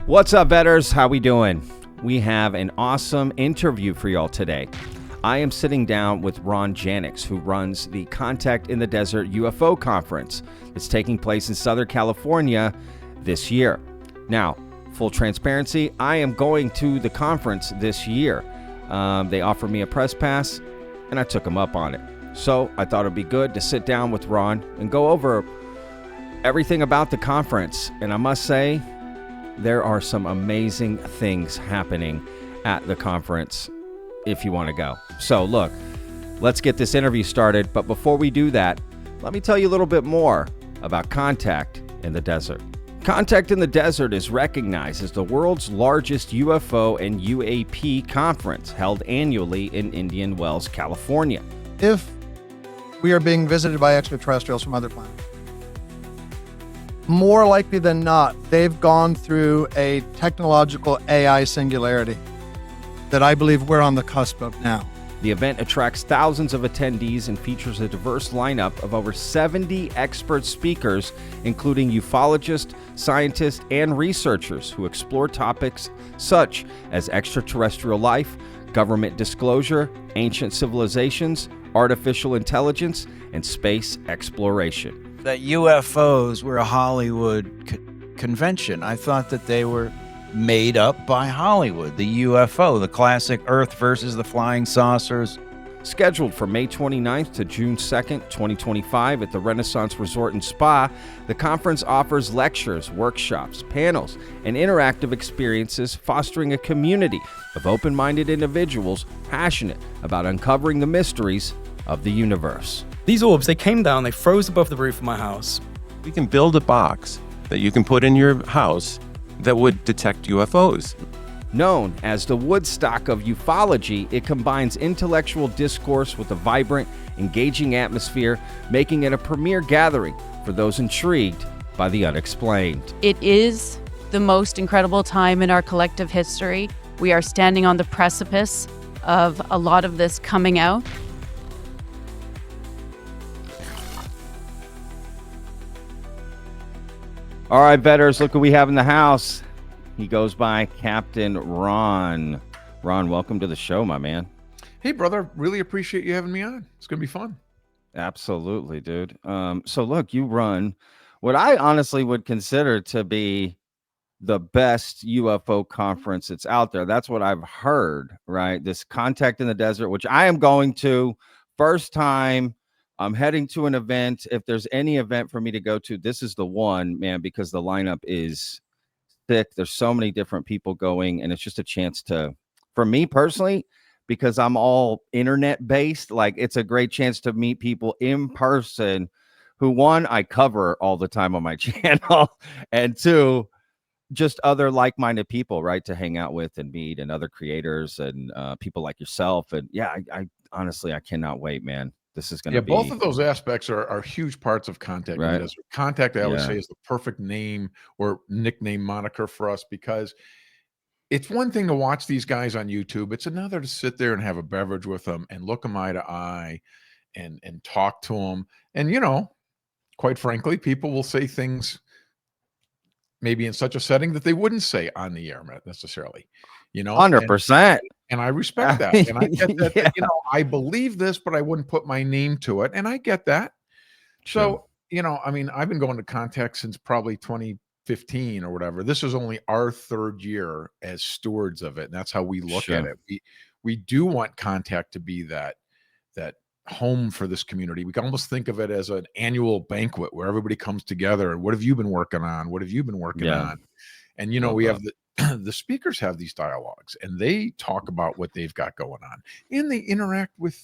What's up, vetters? How we doing? We have an awesome interview for y'all today. I am sitting down with Ron Janix, who runs the Contact in the Desert UFO Conference. It's taking place in Southern California this year. Now, full transparency, I am going to the conference this year. They offered me a press pass, and I took them up on it. So I thought it'd be good to sit down with Ron and go over everything about the conference. And I must say, there are some amazing things happening at the conference if you want to go. So look, let's get this interview started. But before we do that, let me tell you a little bit more about Contact in the Desert. Contact in the Desert is recognized as the world's largest UFO and UAP conference held annually in Indian Wells, California. If we are being visited by extraterrestrials from other planets, more likely than not, they've gone through a technological AI singularity that I believe we're on the cusp of now. The event attracts thousands of attendees and features a diverse lineup of over 70 expert speakers, including ufologists, scientists, and researchers who explore topics such as extraterrestrial life, government disclosure, ancient civilizations, artificial intelligence, and space exploration. That UFOs were a Hollywood convention. I thought that they were made up by Hollywood. The UFO, the classic Earth versus the flying saucers. Scheduled for May 29th to June 2nd, 2025 at the Renaissance Resort and Spa, the conference offers lectures, workshops, panels, and interactive experiences, fostering a community of open-minded individuals passionate about uncovering the mysteries of the universe. These orbs, they came down, they froze above the roof of my house. We can build a box that you can put in your house that would detect UFOs. Known as the Woodstock of ufology, it combines intellectual discourse with a vibrant, engaging atmosphere, making it a premier gathering for those intrigued by the unexplained. It is the most incredible time in our collective history. We are standing on the precipice of a lot of this coming out. All right, vetters, look who we have in the house. He goes by Captain Ron. Ron, welcome to the show, my man. Hey, brother. Really appreciate you having me on. It's going to be fun. Absolutely, dude. So look, you run what I honestly would consider to be the best UFO conference that's out there. That's what I've heard, right? This Contact in the Desert, which I am going to first time. I'm heading to an event. If there's any event for me to go to, this is the one, man, because the lineup is thick. There's so many different people going, and it's just a chance to, for me personally, because I'm all internet based, like it's a great chance to meet people in person who, one, I cover all the time on my channel, and two, just other like-minded people, right, to hang out with and meet, and other creators and people like yourself. And yeah, I honestly, I cannot wait, man. This is going to be... both of those aspects are huge parts of Contact. Right. Contact, I always say, is the perfect name or nickname moniker for us, because it's one thing to watch these guys on YouTube. It's another to sit there and have a beverage with them and look them eye to eye and talk to them. And, you know, quite frankly, people will say things maybe in such a setting that they wouldn't say on the air necessarily, you know. 100%. And I respect that. And I get that, Yeah. you know, I believe this, but I wouldn't put my name to it. And I get that. So, you know, I mean, I've been going to Contact since probably 2015 or whatever. This is only our third year as stewards of it. And that's how we look at it. We do want Contact to be that home for this community. We can almost think of it as an annual banquet where everybody comes together. And what have you been working on? What have you been working on? And, you know, we have the speakers have these dialogues, and they talk about what they've got going on, and they interact with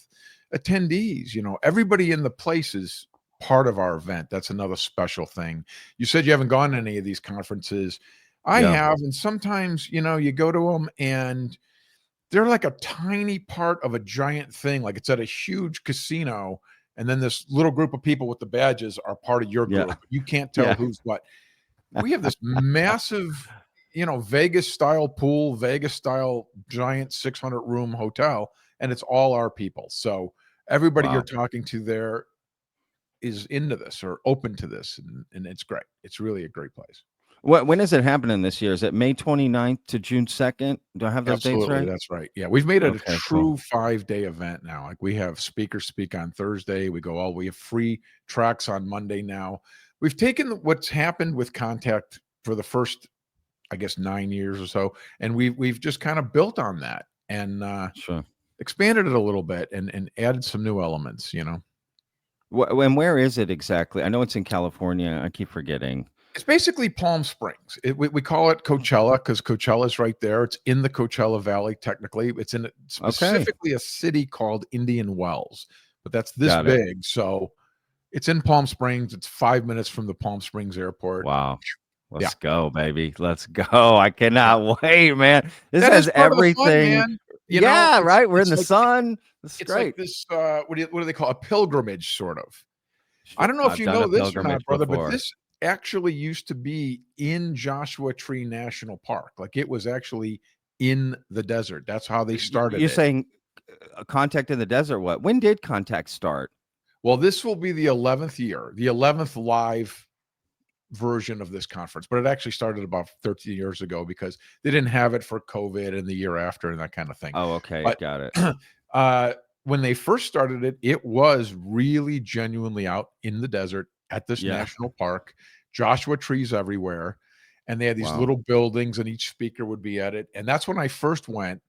attendees. You know, everybody in the place is part of our event. That's another special thing. You said you haven't gone to any of these conferences. I have. And sometimes, you know, you go to them and they're like a tiny part of a giant thing. Like it's at a huge casino, and then this little group of people with the badges are part of your group. You can't tell who's what. We have this massive, you know, Vegas style pool, Vegas style giant 600 room hotel, and it's all our people. So everybody you're talking to there is into this or open to this, and it's great. It's really a great place. When is it happening this year? Is it May 29th to June 2nd? Do I have those dates Absolutely, right? that's right. Yeah, we've made it a Okay, cool. true 5-day event now. Like, we have speakers speak on Thursday. We have free tracks on Monday now. We've taken what's happened with Contact for the first, I guess, 9 years or so, and we've just kind of built on that and Sure. expanded it a little bit and added some new elements. And where is it exactly? I know it's in California. I keep forgetting. It's basically Palm Springs. We call it Coachella because Coachella's right there. It's in the Coachella Valley, technically. It's in specifically a city called Indian Wells, but that's this Got it. big. So it's in Palm Springs. It's 5 minutes from the Palm Springs airport. Wow. Let's Yeah. go, baby. Let's go. I cannot wait, man. This That has is part of the fun, everything. man. Yeah, right. We're in it's the like, sun. This is it's like great. this, what do they call a pilgrimage, sort of. I don't know if I've you done know a this or not, pilgrimage brother, before. but this actually used to be in Joshua Tree National Park. Like, it was actually in the desert. That's how they started You're it. saying Contact in the Desert? What? When did Contact start? Well, this will be the 11th year, the 11th live version of this conference, but it actually started about 13 years ago because they didn't have it for COVID and the year after and that kind of thing. Oh, okay. But Got it. when they first started it, it was really genuinely out in the desert at this Yeah. national park, Joshua trees everywhere. And they had these Wow. little buildings and each speaker would be at it. And that's when I first went.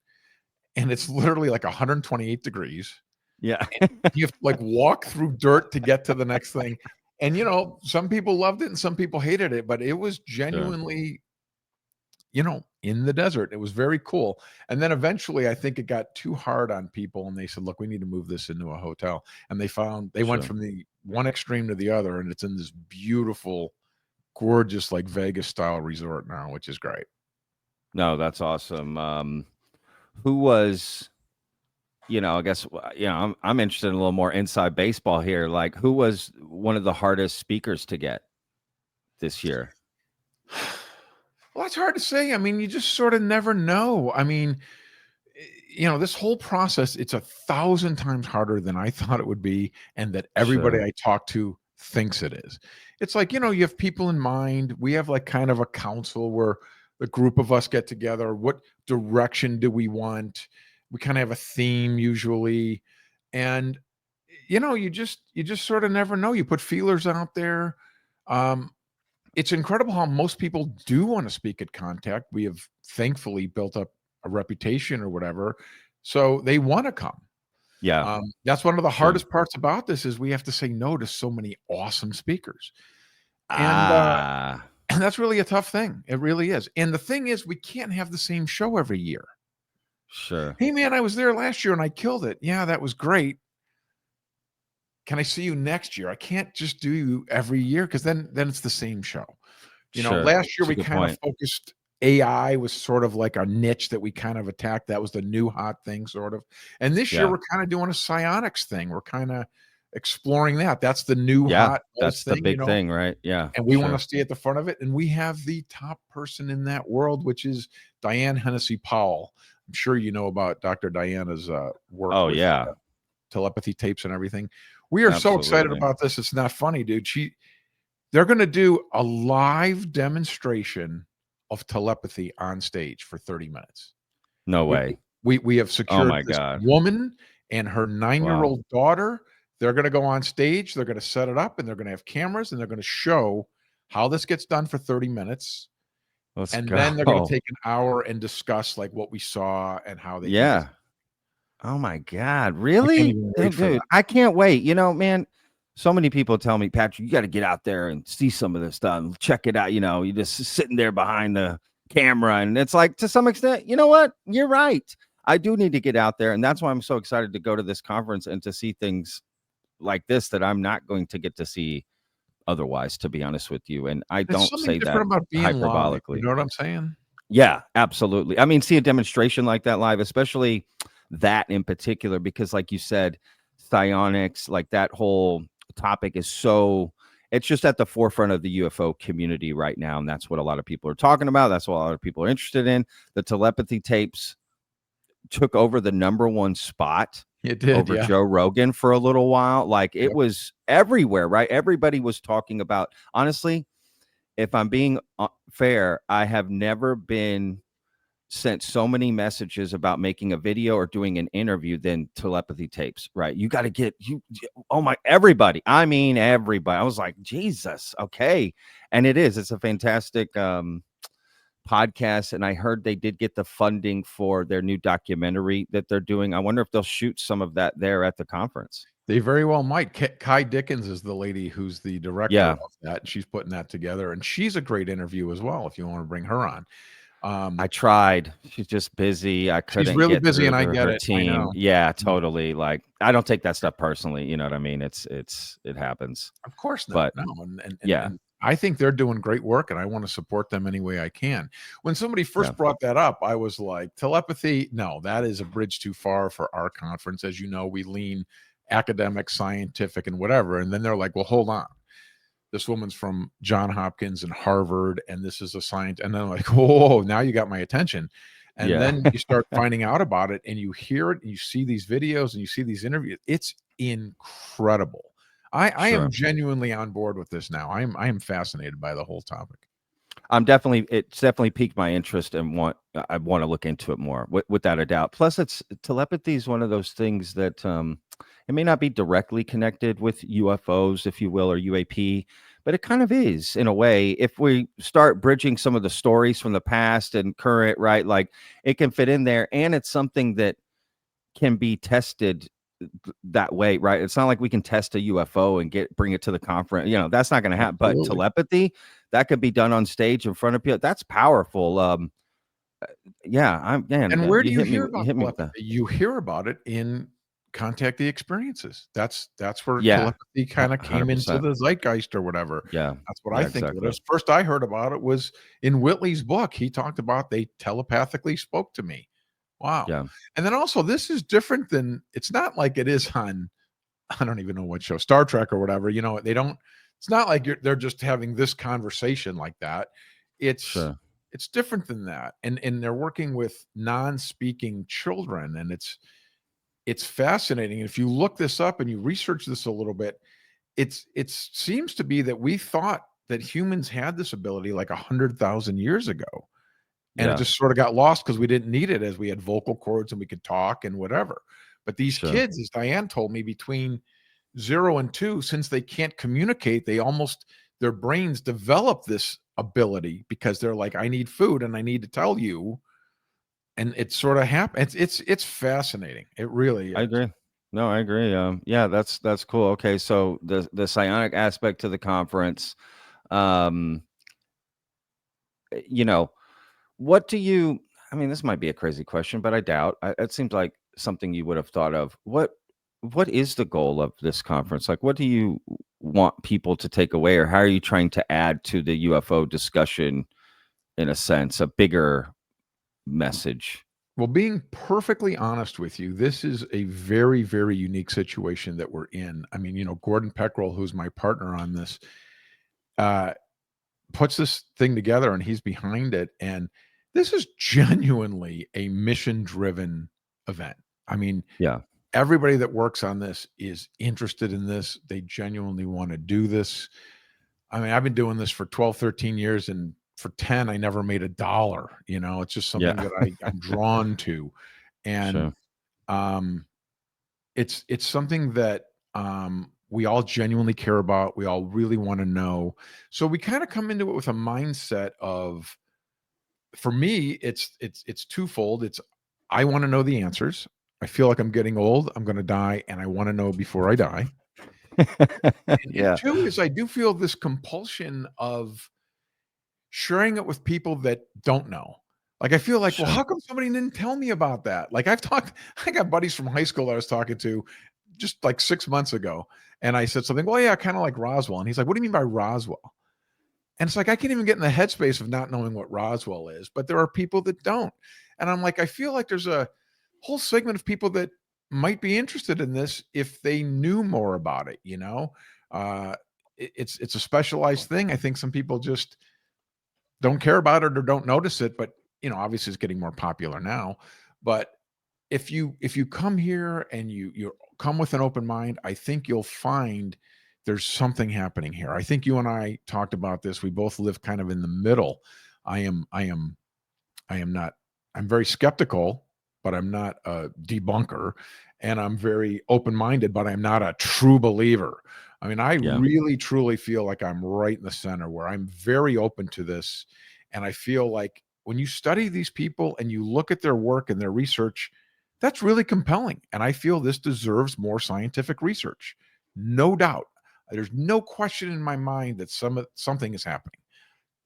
And it's literally like 128 degrees. Yeah. You have to like walk through dirt to get to the next thing. And, some people loved it and some people hated it, but it was genuinely, in the desert. It was very cool. And then eventually I think it got too hard on people and they said, look, we need to move this into a hotel. And they went from the one extreme to the other, and it's in this beautiful, gorgeous, like Vegas style resort now, which is great. No, that's awesome. Who was, I guess, I'm interested in a little more inside baseball here. Like, who was one of the hardest speakers to get this year? Well, that's hard to say. I mean, you just sort of never know. I mean, this whole process, it's 1,000 times harder than I thought it would be, and that everybody I talk to thinks it is. It's like, you have people in mind. We have like kind of a council where a group of us get together. What direction do we want? We kind of have a theme usually. And, you just sort of never know. You put feelers out there. It's incredible how most people do want to speak at Contact. We have thankfully built up a reputation or whatever, so they want to come. Yeah. That's one of the hardest parts about this is we have to say no to so many awesome speakers. And that's really a tough thing. It really is. And the thing is, we can't have the same show every year. Sure. Hey, man, I was there last year and I killed it. Yeah, that was great. Can I see you next year? I can't just do you every year because then it's the same show. Last year we kind of focused. AI was sort of like a niche that we kind of attacked. That was the new hot thing, sort of. And this year we're kind of doing a psionics thing. We're kind of exploring that. That's the new hot. That's thing, the big thing, right? Yeah. And we want to stay at the front of it. And we have the top person in that world, which is Diane Hennacy Powell. I'm sure you know about Dr. Diana's work. Oh, yeah. Telepathy tapes and everything. We are so excited about this. It's not funny, dude. They're going to do a live demonstration of telepathy on stage for 30 minutes. No way. We have secured this woman and her 9-year-old daughter. They're going to go on stage. They're going to set it up and they're going to have cameras and they're going to show how this gets done for 30 minutes. Then they're going to take an hour and discuss like what we saw and how they did. Oh my God. Really? Dude, I can't wait. Man, so many people tell me, Patrick, you got to get out there and see some of this stuff. Check it out. You're just sitting there behind the camera. And it's like, to some extent, you know what? You're right. I do need to get out there. And that's why I'm so excited to go to this conference and to see things like this that I'm not going to get to see otherwise, to be honest with you. And I don't say that about being hyperbolically. Live, you know what I'm saying? Yeah, absolutely. I mean, see a demonstration like that live, especially that in particular, because like you said, psionics, like that whole topic is it's just at the forefront of the UFO community right now. And that's what a lot of people are talking about. That's what a lot of people are interested in. The telepathy tapes took over the #1 spot over Joe Rogan for a little while. Like it was everywhere, right? Everybody was talking about, honestly, if I'm being fair, I have never been sent so many messages about making a video or doing an interview than telepathy tapes, right? You got to get oh my, everybody. I mean, everybody. I was like, Jesus. Okay. And it's a fantastic podcast. And I heard they did get the funding for their new documentary that they're doing. I wonder if they'll shoot some of that there at the conference. They very well might. Kai Dickens is the lady who's the director Yeah. of that. She's putting that together, and she's a great interview as well if you want to bring her on. I tried. She's just busy. I couldn't. She's really get busy, through and I to get her it. I team. know. Yeah, totally. Like, I don't take that stuff personally. You know what I mean? It happens. Of course not. But no, and yeah. and I think they're doing great work, and I want to support them any way I can. When somebody first brought that up, I was like, telepathy? No, that is a bridge too far for our conference. As you know, we lean academic, scientific, and whatever. And then they're like, well, hold on. This woman's from Johns Hopkins and Harvard, and this is a science. And then I'm like, whoa, now you got my attention. And then you start finding out about it, and you hear it, and you see these videos, and you see these interviews. It's incredible. I am genuinely on board with this now. I am fascinated by the whole topic. It's definitely piqued my interest and I want to look into it more without a doubt. Plus, telepathy is one of those things that it may not be directly connected with UFOs, if you will, or UAP, but it kind of is in a way. If we start bridging some of the stories from the past and current, right, like it can fit in there, and it's something that can be tested that way, right? It's not like we can test a UFO and bring it to the conference. You know, that's not going to happen. But telepathy, that could be done on stage in front of people. That's powerful. And where do you hear about telepathy? You hear about it in Contact the Experiences. That's where telepathy kind of came 100%. Into the zeitgeist or whatever. Yeah, that's what I think it was. First I heard about it was in Whitley's book. He talked about they telepathically spoke to me. Wow. Yeah. And then also, this is different than, it's not like it is on, I don't even know what show, Star Trek or whatever. You know, it's not like they're just having this conversation like that. It's different than that. And they're working with non-speaking children, and it's fascinating. And if you look this up and you research this a little bit, it seems to be that we thought that humans had this ability like 100,000 years ago. And it just sort of got lost because we didn't need it, as we had vocal cords and we could talk and whatever. But these kids, as Diane told me, between 0 and 2, since they can't communicate, their brains develop this ability because they're like, I need food and I need to tell you. And it sort of happens. It's fascinating. It really is. I agree. No, I agree. Yeah, that's cool. Okay, so the psionic aspect to the conference, you know, what do you, I mean, this might be a crazy question, but I doubt. It seems like something you would have thought of. What is the goal of this conference? Like, what do you want people to take away, or how are you trying to add to the UFO discussion, in a sense, a bigger message? Well, being perfectly honest with you, this is a very, very unique situation that we're in. I mean, you know, Gordon Peckrell, who's my partner on this, puts this thing together, and he's behind it. And this is genuinely a mission-driven event. I mean, everybody that works on this is interested in this. They genuinely want to do this. I mean, I've been doing this for 12, 13 years, and for 10, I never made $1. You know, it's just something that I'm drawn to. And it's something that we all genuinely care about. We all really want to know. So we kind of come into it with a mindset of, for me, it's twofold. It's, I want to know the answers. I feel like I'm getting old. I'm going to die, and I want to know before I die. And two is, I do feel this compulsion of sharing it with people that don't know. Like, I feel like, well, how come somebody didn't tell me about that? Like, I got buddies from high school that I was talking to just like 6 months ago. And I said something, well, yeah, kind of like Roswell. And he's like, what do you mean by Roswell? And it's like, I can't even get in the headspace of not knowing what Roswell is, but there are people that don't. And I'm like, I feel like there's a whole segment of people that might be interested in this if they knew more about it. You know, it's a specialized thing. I think some people just don't care about it or don't notice it, but you know, obviously it's getting more popular now. But if you come here and you come with an open mind, I think you'll find there's something happening here. I think you and I talked about this. We both live kind of in the middle. I am not, I'm very skeptical, but I'm not a debunker. And I'm very open-minded, but I'm not a true believer. I mean, I Yeah. really, truly feel like I'm right in the center where I'm very open to this. And I feel like when you study these people and you look at their work and their research, that's really compelling. And I feel this deserves more scientific research. No doubt. There's no question in my mind that something is happening.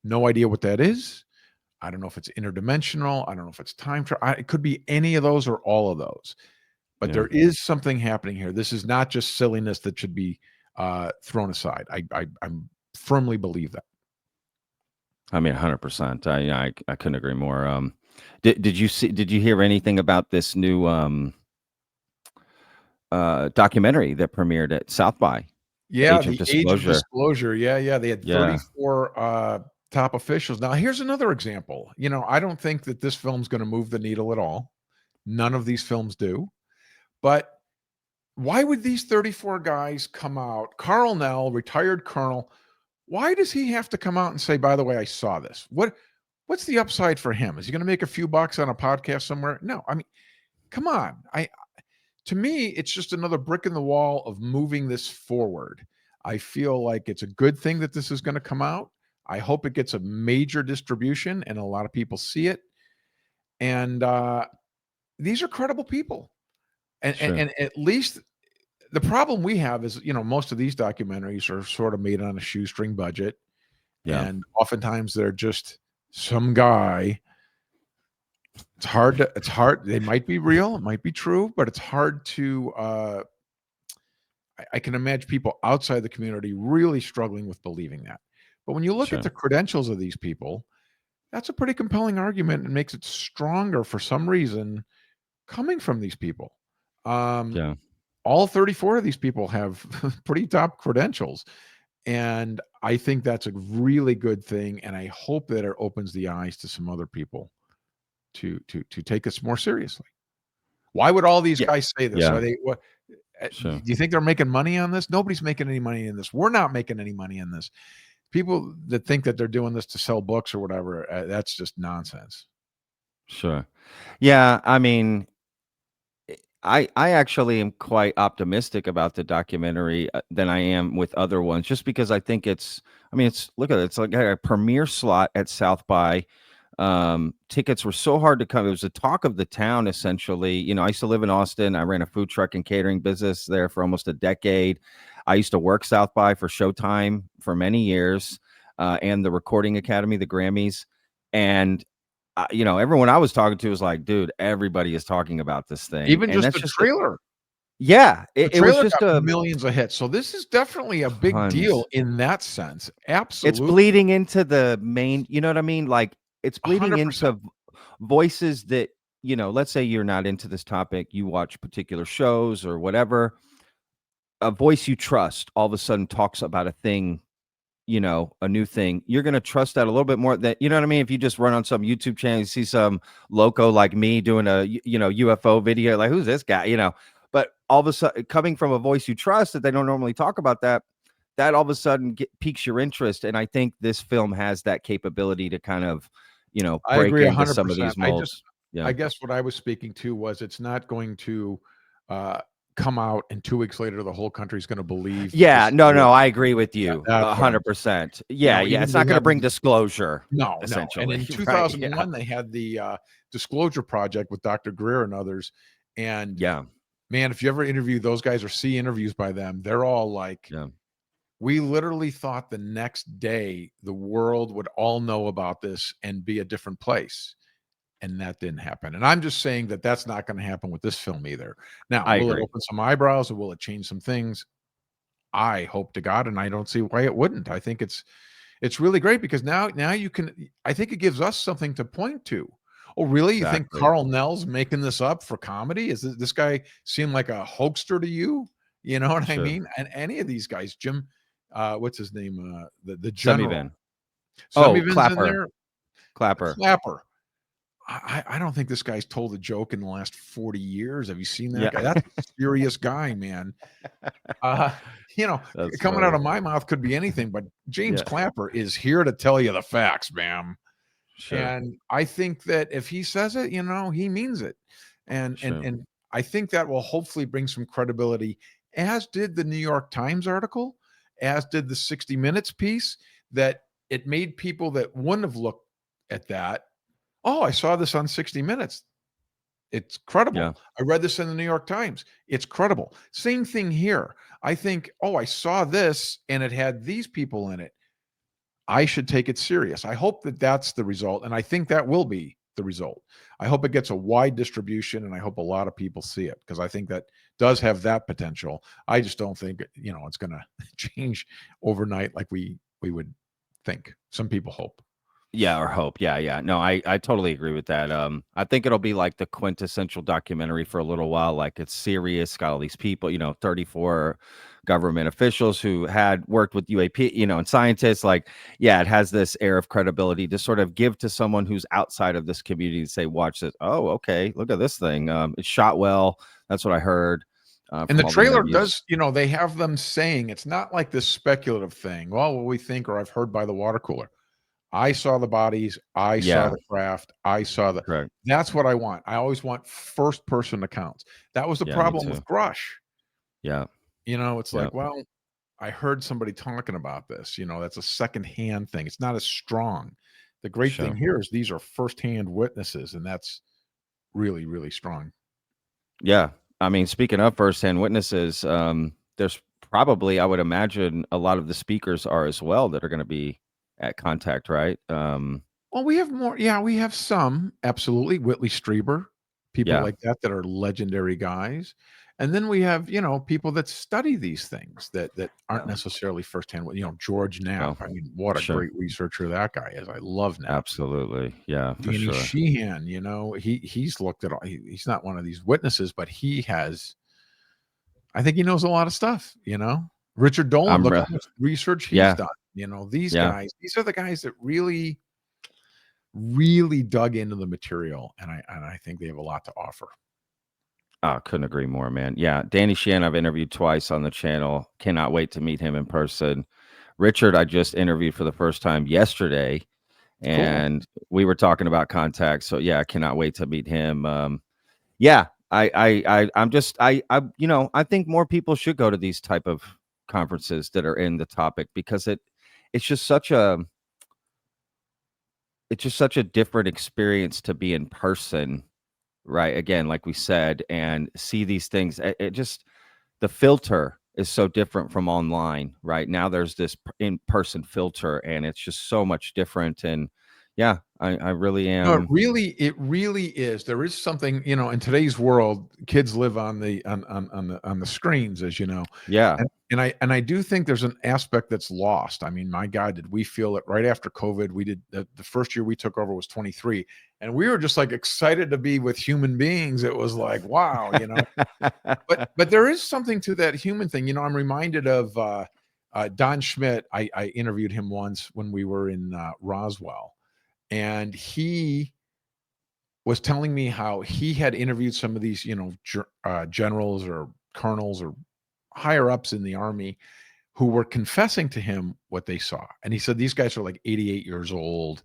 No idea what that is. I don't know if it's interdimensional. I don't know if it's time travel. It could be any of those or all of those. But Yeah. there is something happening here. This is not just silliness that should be thrown aside. I'm firmly believe that. I mean, 100%. I couldn't agree more. Did you hear anything about this new documentary that premiered at South by? Yeah, Age of the age of Disclosure. disclosure. Yeah. They had Yeah. 34 top officials. Now, here's another example. I don't think that this film's going to move the needle at all. None of these films do. But why would these 34 guys come out? Carl Nell, retired colonel, why does he have to come out and say, by the way, I saw this? What's the upside for him? Is he going to make a few bucks on a podcast somewhere? No. I mean, come on. To me, it's just another brick in the wall of moving this forward. I feel like it's a good thing that this is going to come out. I hope it gets a major distribution and a lot of people see it. And these are credible people. And at least the problem we have is, most of these documentaries are sort of made on a shoestring budget. Yeah. And oftentimes they're just some guy. It's hard. They might be real. It might be true, but it's hard to, I can imagine people outside the community really struggling with believing that. But when you look Sure. at the credentials of these people, that's a pretty compelling argument and makes it stronger for some reason coming from these people. Yeah. All 34 of these people have pretty top credentials. And I think that's a really good thing. And I hope that it opens the eyes to some other people to take us more seriously. Why would all these Yeah. guys say this? Yeah. Are they what? Sure. Do you think they're making money on this? Nobody's making any money in this. We're not making any money in this. People that think that they're doing this to sell books or whatever, that's just nonsense. Sure. Yeah. I mean, I actually am quite optimistic about the documentary than I am with other ones, just because I think look at it. It's like a premiere slot at South by. Tickets were so hard to come. It was the talk of the town, essentially. I used to live in Austin. I ran a food truck and catering business there for almost a decade. I used to work South by for Showtime for many years, and the Recording Academy, the Grammys. And everyone I was talking to was like, dude, everybody is talking about this thing. Even and just that's the just trailer. Yeah, The it was trailer just got millions of hits. So this is definitely a big tons. deal in that sense. It's Absolutely. bleeding into the main, you know what I mean? Like it's bleeding 100%. into voices that, let's say you're not into this topic, you watch particular shows or whatever. A voice you trust all of a sudden talks about a thing, a new thing. You're going to trust that a little bit more. That, you know what I mean? If you just run on some YouTube channel, you see some loco like me doing a, UFO video, like, who's this guy? But all of a sudden, coming from a voice you trust that they don't normally talk about that all of a sudden piques your interest. And I think this film has that capability to kind of, I break agree into some of 100%. these molds. I guess what I was speaking to was it's not going to come out and 2 weeks later the whole country's going to believe. Yeah, this is no, real. I agree with you That's what I'm 100%. Yeah, even it's not we going to have bring the- disclosure. No. essentially. And in Right, 2001, they had the Disclosure Project with Dr. Greer and others. And yeah, man, if you ever interview those guys or see interviews by them, they're all like, yeah, we literally thought the next day the world would all know about this and be a different place. And that didn't happen. And I'm just saying that that's not going to happen with this film either. Now, I will agree. it open some eyebrows or will it change some things? I hope to God, and I don't see why it wouldn't. I think it's really great because now you can. I think it gives us something to point to. Oh, really? You think Exactly. Carl Nell's making this up for comedy? Is this guy seem like a hoaxer to you? You know what I Sure. mean? And any of these guys, Jim, what's his name? The Semi general. Van. Semi Vin's in Clapper. there. Clapper. Clapper. I don't think this guy's told a joke in the last 40 years. Have you seen that Yeah. guy? That's a serious guy, man. Uh, you know, That's coming out funny. of my mouth could be anything, but James Yeah. Clapper is here to tell you the facts, ma'am. Sure. And I think that if he says it, he means it. And Sure. and I think that will hopefully bring some credibility, as did the New York Times article, as did the 60 Minutes piece, that it made people that wouldn't have looked at that. Oh, I saw this on 60 Minutes. It's credible. Yeah. I read this in the New York Times. It's credible. Same thing here. I think, oh, I saw this and it had these people in it. I should take it serious. I hope that that's the result. And I think that will be the result. I hope it gets a wide distribution and I hope a lot of people see it because I think that does have that potential. I just don't think, it's going to change overnight like we would think. Some people hope. Yeah, or hope. Yeah. No, I totally agree with that. I think it'll be like the quintessential documentary for a little while. Like it's serious, got all these people, 34 government officials who had worked with UAP, and scientists. Like, yeah, it has this air of credibility to sort of give to someone who's outside of this community and say, watch this. Oh, okay, look at this thing. It's shot well. That's what I heard. And the from all trailer interviews. does, they have them saying it's not like this speculative thing. Well, what we think, or I've heard by the water cooler. I saw the bodies. I saw Yeah, the craft. I saw the. correct. That's what I want. I always want first person accounts. That was the Yeah, me problem too. with Grush. Yeah, It's yeah, like, well, I heard somebody talking about this. That's a secondhand thing. It's not as strong. The great sure. thing here is these are firsthand witnesses, and that's really, really strong. Yeah. I mean, speaking of firsthand witnesses, there's probably, I would imagine, a lot of the speakers are as well that are going to be at Contact, right? Well, we have more. Yeah, we have some. Absolutely. Whitley Strieber, people Yeah. like that are legendary guys. And then we have, people that study these things that aren't Yeah. necessarily firsthand. George Knapp. Well, I mean, what a sure. great researcher that guy is. I love Knapp. Absolutely. Yeah, for Danny sure. Sheehan, he's looked at all. He's not one of these witnesses, but he has. I think he knows a lot of stuff. Richard Dolan. Look how much research he's Yeah. done. These Yeah. guys. These are the guys that really dug into the material, and I think they have a lot to offer. Oh, couldn't agree more, man. Yeah. Danny Sheehan, I've interviewed twice on the channel. Cannot wait to meet him in person. Richard, I just interviewed for the first time yesterday, and we were talking about Contact. So yeah, I cannot wait to meet him. Yeah, I think more people should go to these type of conferences that are in the topic because it's just such a different experience to be in person, right? Again, like we said, and see these things. It just, the filter is so different from online, right? Now there's this in-person filter, and it's just so much different. And yeah, I really am. No, it really is. There is something, in today's world, kids live on the screens, as you know. Yeah. And I do think there's an aspect that's lost. I mean, my God, did we feel it right after COVID? We did the first year we took over was 23, and we were just like excited to be with human beings. It was like, wow, but there is something to that human thing. I'm reminded of Don Schmidt. I interviewed him once when we were in Roswell. And he was telling me how he had interviewed some of these, generals or colonels or higher ups in the army who were confessing to him what they saw. And he said, these guys are like 88 years old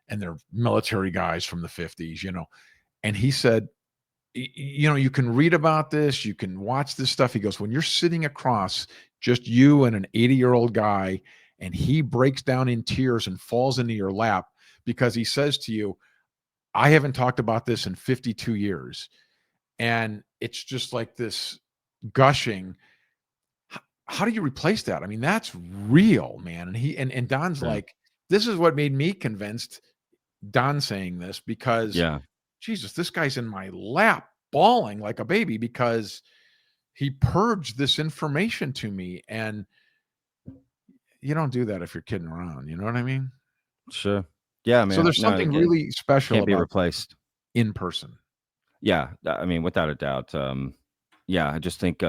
and they're military guys from the 50s, And he said, you can read about this, you can watch this stuff. He goes, when you're sitting across just you and an 80-year-old guy, and he breaks down in tears and falls into your lap, because he says to you, I haven't talked about this in 52 years. And it's just like this gushing. How do you replace that? I mean, that's real, man. And and Don's like, this is what made me convinced, Don saying this, because Jesus, this guy's in my lap bawling like a baby because he purged this information to me. And you don't do that if you're kidding around. You know what I mean? Sure. Yeah, man. So there's something really special can't be about replaced in person. Yeah, I mean, without a doubt. Yeah, I just think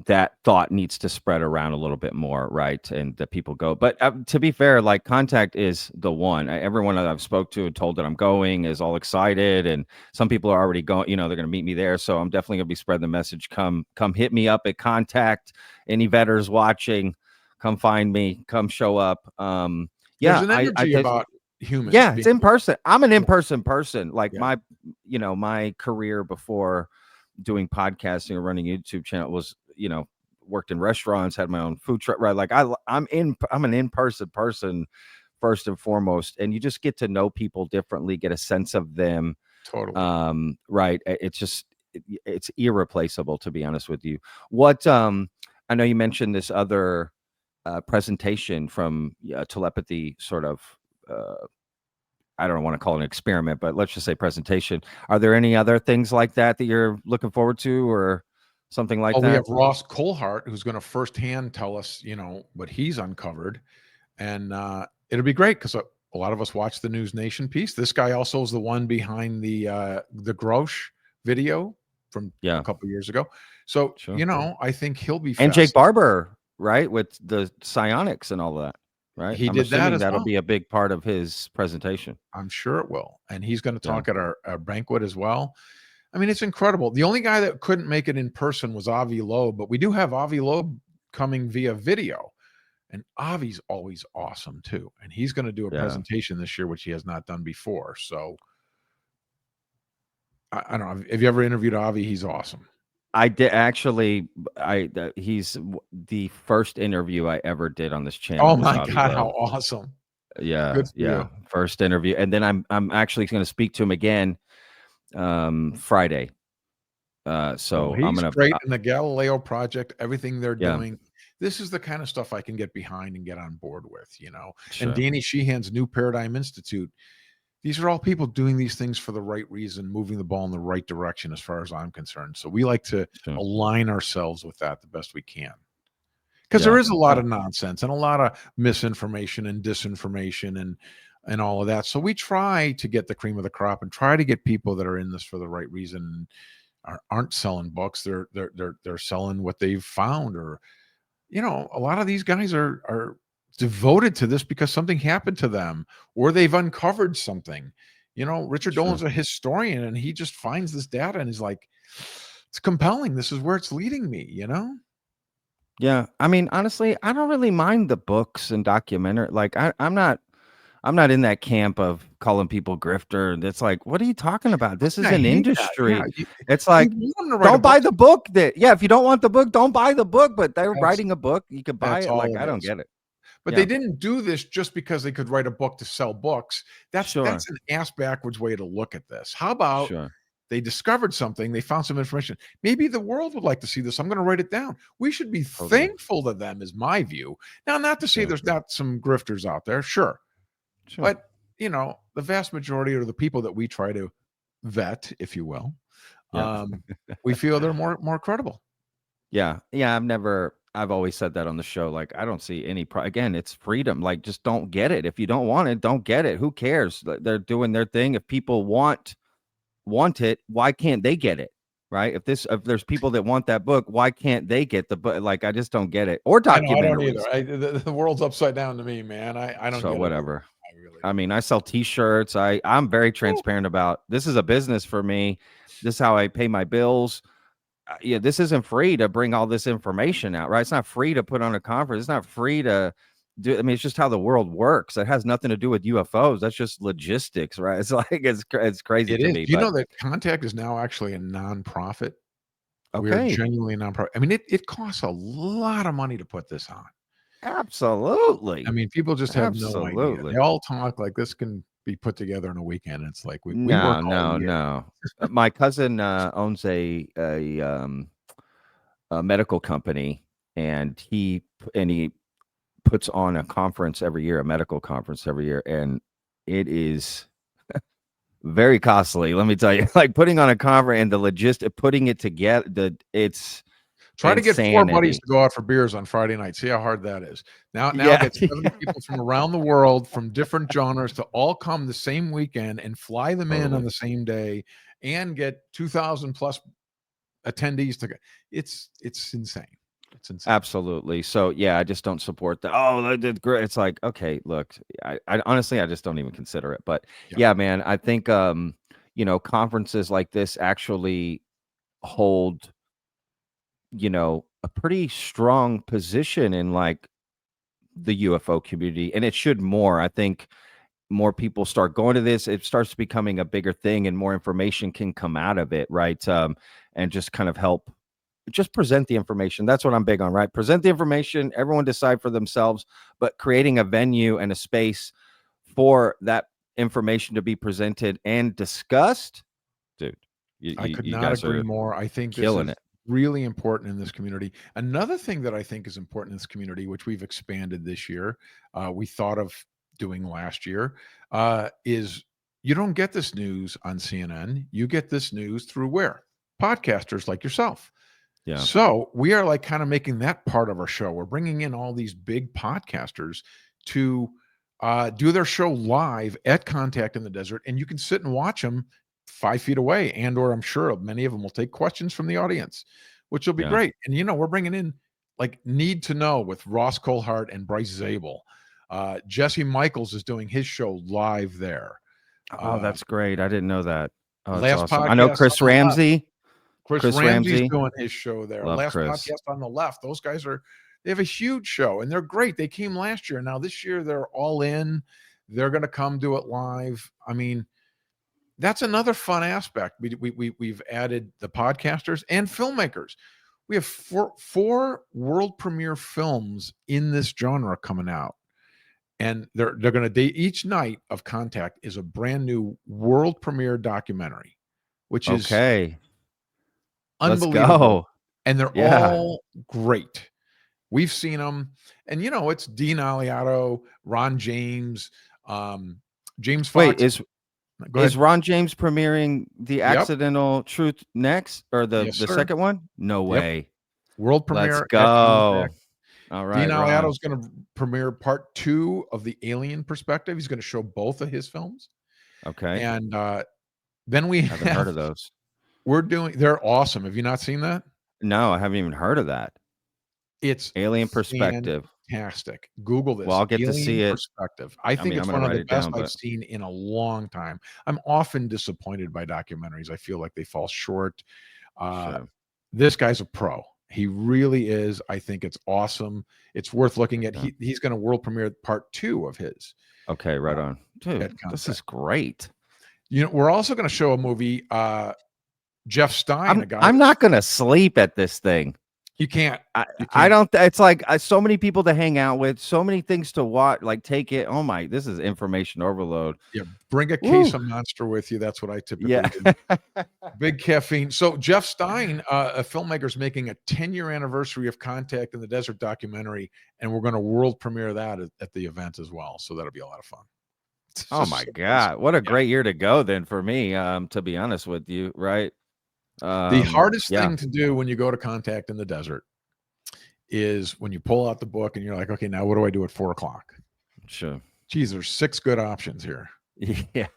that thought needs to spread around a little bit more, right? And that people go. But to be fair, like Contact is the one. Everyone that I've spoke to and told that I'm going is all excited, and some people are already going. You know, they're going to meet me there, so I'm definitely going to be spreading the message. Come hit me up at Contact. Any vetters watching, come find me. Come show up. There's Yeah, an I energy did. about humans. Yeah, it's in person. I'm an in-person person. Like Yeah. my career before doing podcasting or running a YouTube channel was, worked in restaurants, had my own food truck, right? Like I'm an in-person person first and foremost, and you just get to know people differently, get a sense of them. Totally. Right. It's irreplaceable, to be honest with you. What I know you mentioned this other presentation from Telepathy, sort of I don't want to call it an experiment, but let's just say presentation. Are there any other things like that you're looking forward to, or something like We have that? Ross Colhart, who's going to firsthand tell us, what he's uncovered. And it'll be great because a lot of us watch the News Nation piece. This guy also is the one behind the Grosh video from a Yeah, couple years ago. So, sure. I think he'll be And Jake fascinating. Barber, right, with the psionics and all that, right? He I'm did that assuming as that'll well. be a big part of his presentation. I'm sure it will. And he's going to Yeah. talk at our banquet as well. I mean, it's incredible. The only guy that couldn't make it in person was Avi Loeb, but we do have Avi Loeb coming via video. And Avi's always awesome too. And he's going to do a presentation this year, which he has not done before. So I don't know. Have you ever interviewed Avi? He's awesome. I did actually. He's the first interview I ever did on this channel. Oh was my Avi God, Loeb. how awesome. Yeah, Good for you. first interview, and then I'm actually going to speak to him again Friday. So I'm He's gonna great in the Galileo project, everything they're Yeah. doing. This is the kind of stuff I can get behind and get on board with, Sure. And Danny Sheehan's New Paradigm Institute. These are all people doing these things for the right reason, moving the ball in the right direction, as far as I'm concerned. So we like to align ourselves with that the best we can. Because there is a lot of nonsense and a lot of misinformation and disinformation and all of that. So we try to get the cream of the crop and try to get people that are in this for the right reason, aren't selling books. They're selling what they've found, or a lot of these guys are devoted to this because something happened to them or they've uncovered something. Richard Dolan's a historian, and he just finds this data and he's like, it's compelling. This is where it's leading me, Yeah, I mean, honestly, I don't really mind the books and documentary. Like, I'm not in that camp of calling people grifter. It's like, what are you talking about? This is an industry. It's like, don't buy the book. If you don't want the book, don't buy the book. But they're writing a book, you could buy it. Like, I don't get it. But they didn't do this just because they could write a book to sell books. That's an ass backwards way to look at this. How about they discovered something, they found some information. Maybe the world would like to see this. I'm going to write it down. We should be thankful to them, is my view. Now, not to say there's not some grifters out there, sure. But, the vast majority are the people that we try to vet, if you will. We feel they're more credible. Yeah. I've always said that on the show. Like, I don't see any again, it's freedom. Like, just don't get it. If you don't want it, don't get it. Who cares? They're doing their thing. If people want it, why can't they get it? Right? If there's people that want that book, why can't they get the book? Like, I just don't get it. Or documentaries. I don't either. The world's upside down to me, man. I don't get whatever. I mean, I sell t-shirts. I'm very transparent about this. Is a business for me. This is how I pay my bills. This isn't free to bring all this information out, right? It's not free to put on a conference. It's not free to do. I mean, it's just how the world works. It has nothing to do with UFOs. That's just logistics, right? It's like it's crazy to me. Do you know that Contact is now actually a nonprofit? Okay, we are genuinely a nonprofit. I mean, it costs a lot of money to put this on. Absolutely. I mean, people just have no idea. They all talk like this can be put together in a weekend. It's like we work all year. No. My cousin owns a medical company, and he puts on a conference every year, a medical conference every year, and it is very costly. Let me tell you, like putting on a conference and the logistic, putting it together, it's try to get 4 buddies to go out for beers on Friday night. See how hard that is. Now get 70 people from around the world, from different genres, to all come the same weekend and fly them in on the same day, and get 2,000 plus attendees to go. It's insane. It's insane. Absolutely. So yeah, I just don't support that. Oh, they did great. It's like, okay, look, I honestly I just don't even consider it. But Yeah. yeah, man, I think conferences like this actually hold, a pretty strong position in like the UFO community, and it should more. I think more people start going to this, it starts becoming a bigger thing and more information can come out of it, right? And just kind of help just present the information. That's what I'm big on, right? Present the information, everyone decide for themselves, but creating a venue and a space for that information to be presented and discussed, dude. You, I you, could you not guys agree are more. I think this killing is it. really important in this community. Another thing that I think is important in this community, which we've expanded this year, we thought of doing last year, is you don't get this news on CNN. You get this news through where? Podcasters like yourself. Yeah. So we are like kind of making that part of our show. We're bringing in all these big podcasters to do their show live at Contact in the Desert, and you can sit and watch them 5 feet away, and or I'm sure many of them will take questions from the audience, which will be Yeah. great. And we're bringing in like Need to Know with Ross Colhart and Bryce Zabel. Jesse Michaels is doing his show live there. Oh, that's great. I didn't know that. Oh, that's Last awesome. I know podcast Chris on the left. Ramsey. Chris Chris Ramsey's Ramsey. doing his show there. Love Last Chris. podcast on the left. Those guys they have a huge show and they're great. They came last year. Now this year they're all in. They're going to come do it live. I mean, that's another fun aspect. We've added the podcasters and filmmakers. We have four world premiere films in this genre coming out. And they're going to date each night of Contact is a brand new world premiere documentary, which is Okay. Let's unbelievable. go. And they're all great. We've seen them. And, it's Dean Aliato, Ron James, James Fox. Wait, is Ron James premiering The Accidental Truth next or the second one? No way. World premiere. Let's go. All right. Dean Aliato is going to premiere part 2 of The Alien Perspective. He's going to show both of his films. Okay. And then we haven't heard of those. They're awesome. Have you not seen that? No, I haven't even heard of that. It's Alien Perspective. Fantastic. Google this. Well, I'll get to see it. Perspective. I think it's one of the best I've seen in a long time. I'm often disappointed by documentaries. I feel like they fall short. Sure. This guy's a pro. He really is. I think it's awesome. It's worth looking at. He's going to world premiere part 2 of his. Okay, right on. Dude, this is great. We're also going to show a movie. Jeff Stein, I'm not going to sleep at this thing. You can't. I don't. It's like so many people to hang out with, so many things to watch. Like take it. Oh my, this is information overload. Yeah, bring a case of Monster with you. That's what I typically do. Big caffeine. So Jeff Stein, a filmmaker's making a 10-year anniversary of Contact in the Desert documentary, and we're going to world premiere that at the event as well. So that'll be a lot of fun. Oh my God, what a great year to go then for me. To be honest with you, right? The hardest thing to do when you go to Contact in the Desert is when you pull out the book and you're like, okay, now what do I do at 4:00? Sure. Geez, there's 6 good options here. Yeah.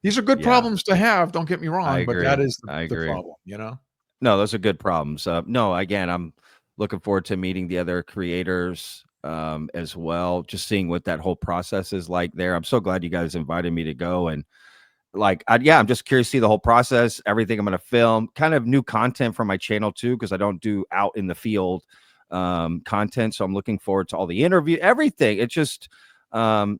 These are good problems to have. Don't get me wrong, but that is the problem, No, those are good problems. No, again, I'm looking forward to meeting the other creators as well. Just seeing what that whole process is like there. I'm so glad you guys invited me to go and I'm just curious to see the whole process, everything I'm going to film, kind of new content for my channel too, because I don't do out in the field content. So I'm looking forward to all the interview, everything. It's just, I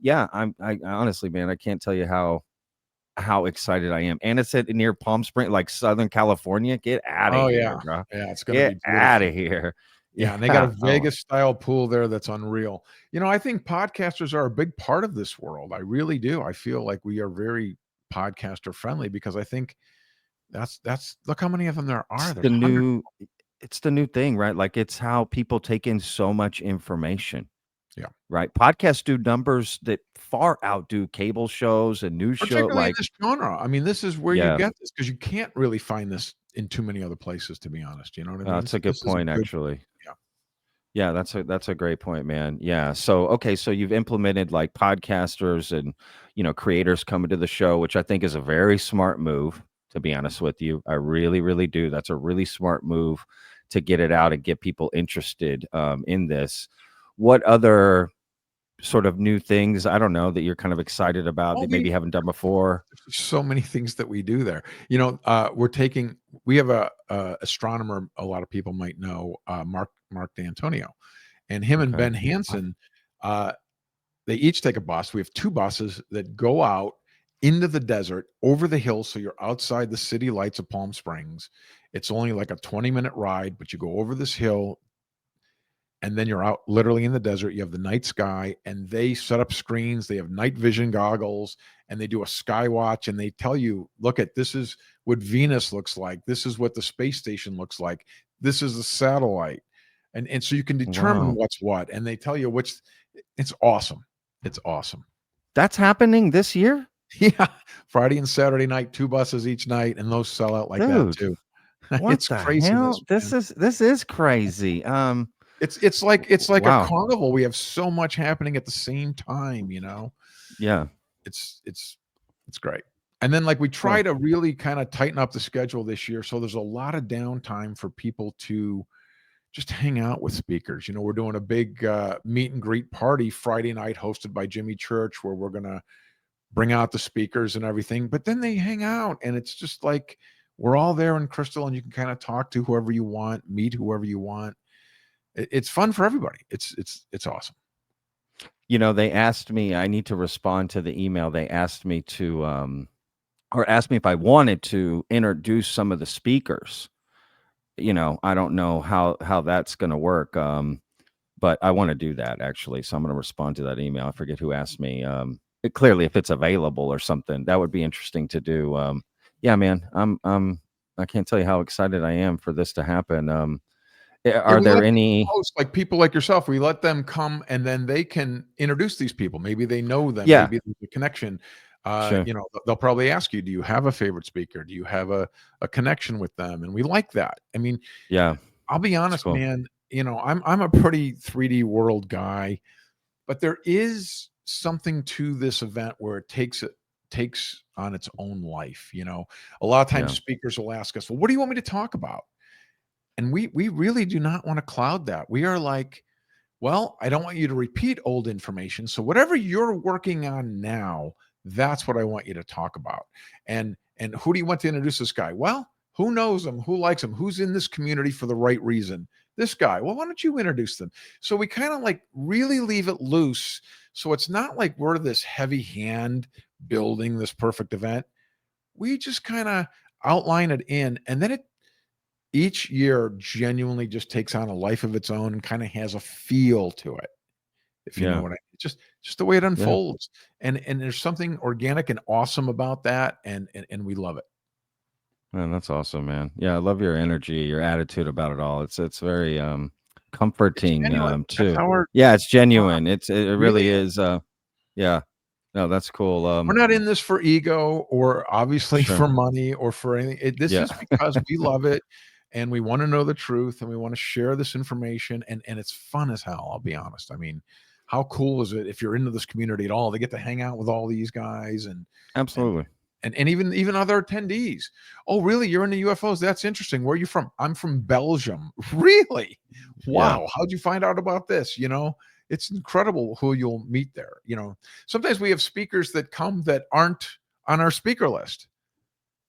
honestly, man, I can't tell you how excited I am. And it's near Palm Springs, like Southern California. Get out of here, bro. Yeah, it's going to be out of here. Yeah, and they got a Vegas style pool there that's unreal. I think podcasters are a big part of this world. I really do. I feel like we are very podcaster friendly because I think that's look how many of them there are. It's the new thing, right? Like it's how people take in so much information. Yeah. Right. Podcasts do numbers that far outdo cable shows and news shows. Particularly in this genre. I mean, this is where you get this because you can't really find this in too many other places, to be honest. You know what I mean? That's a good point, actually. Yeah, that's a great point, man. Yeah. So, okay. So you've implemented like podcasters and, creators coming to the show, which I think is a very smart move, to be honest with you. I really, really do. That's a really smart move to get it out and get people interested in this. What other sort of new things, I don't know, that you're kind of excited about that maybe you haven't done before? So many things that we do there. We have a astronomer a lot of people might know, Mark D'Antonio, and him and Okay. Ben Hansen, they each take a bus. We have 2 buses that go out into the desert over the hill. So you're outside the city lights of Palm Springs. It's only like a 20-minute ride, but you go over this hill and then you're out literally in the desert. You have the night sky, and they set up screens. They have night vision goggles, and they do a sky watch, and they tell you, look, this is what Venus looks like. This is what the space station looks like. This is the satellite. And so you can determine Wow. what's what. And they tell you which. It's awesome. It's awesome. That's happening this year? Yeah. Friday and Saturday night, 2 buses each night, and those sell out like that Dude, too. what It's the craziness, hell? This is crazy. It's like a Wow. carnival. We have so much happening at the same time, Yeah. It's great. And then, like, we try Huh. to really kind of tighten up the schedule this year, so there's a lot of downtime for people to just hang out with speakers. We're doing a big meet and greet party Friday night hosted by Jimmy Church, where we're gonna bring out the speakers and everything, but then they hang out, and it's just like we're all there in Crystal, and you can kind of talk to whoever you want, meet whoever you want. It's fun for everybody. It's awesome. They asked me, I need to respond to the email. They asked me to or asked me if I wanted to introduce some of the speakers. I don't know how that's going to work. But I want to do that actually. So I'm going to respond to that email. I forget who asked me. Clearly, if it's available or something, that would be interesting to do. Yeah, man, I can't tell you how excited I am for this to happen. Are We there let any? hosts, like people like yourself, we let them come, and then they can introduce these people. Maybe they know them. Yeah, Maybe there's a connection. sure. They'll probably ask you, do you have a favorite speaker? Do you have a connection with them? And we like that. I mean, Yeah, I'll be it's honest, cool. man, I'm a pretty 3D world guy, but there is something to this event where it takes on its own life. A lot of times Yeah, speakers will ask us, well, what do you want me to talk about? And we really do not want to cloud that. We are like, well, I don't want you to repeat old information. So whatever you're working on now, that's what I want you to talk about. And who do you want to introduce this guy? Well, who knows him? Who likes him? Who's in this community for the right reason? This guy. Well, why don't you introduce them? So we kind of like really leave it loose. So it's not like we're this heavy hand building this perfect event. We just kind of outline it in, and then each year genuinely just takes on a life of its own and kind of has a feel to it, if you know yeah, what I mean. Just the way it yeah. unfolds. And there's something organic and awesome about that, and we love it. Man, that's awesome, man. Yeah, I love your energy, your attitude about it all. It's very It's comforting genuine. That's too. how we're Yeah, it's genuine. It really really is. Yeah. No, that's cool. we're not in this for ego or obviously Sure. for money or for anything. This Yeah. is because we love it and we want to know the truth and we want to share this information, and it's fun as hell, I'll be honest. I mean, how cool is it if you're into this community at all? They get to hang out with all these guys and Absolutely. and even other attendees. Oh, really? You're into UFOs? That's interesting. Where are you from? I'm from Belgium. Really? Yeah. Wow. How'd you find out about this? It's incredible who you'll meet there. Sometimes we have speakers that come that aren't on our speaker list.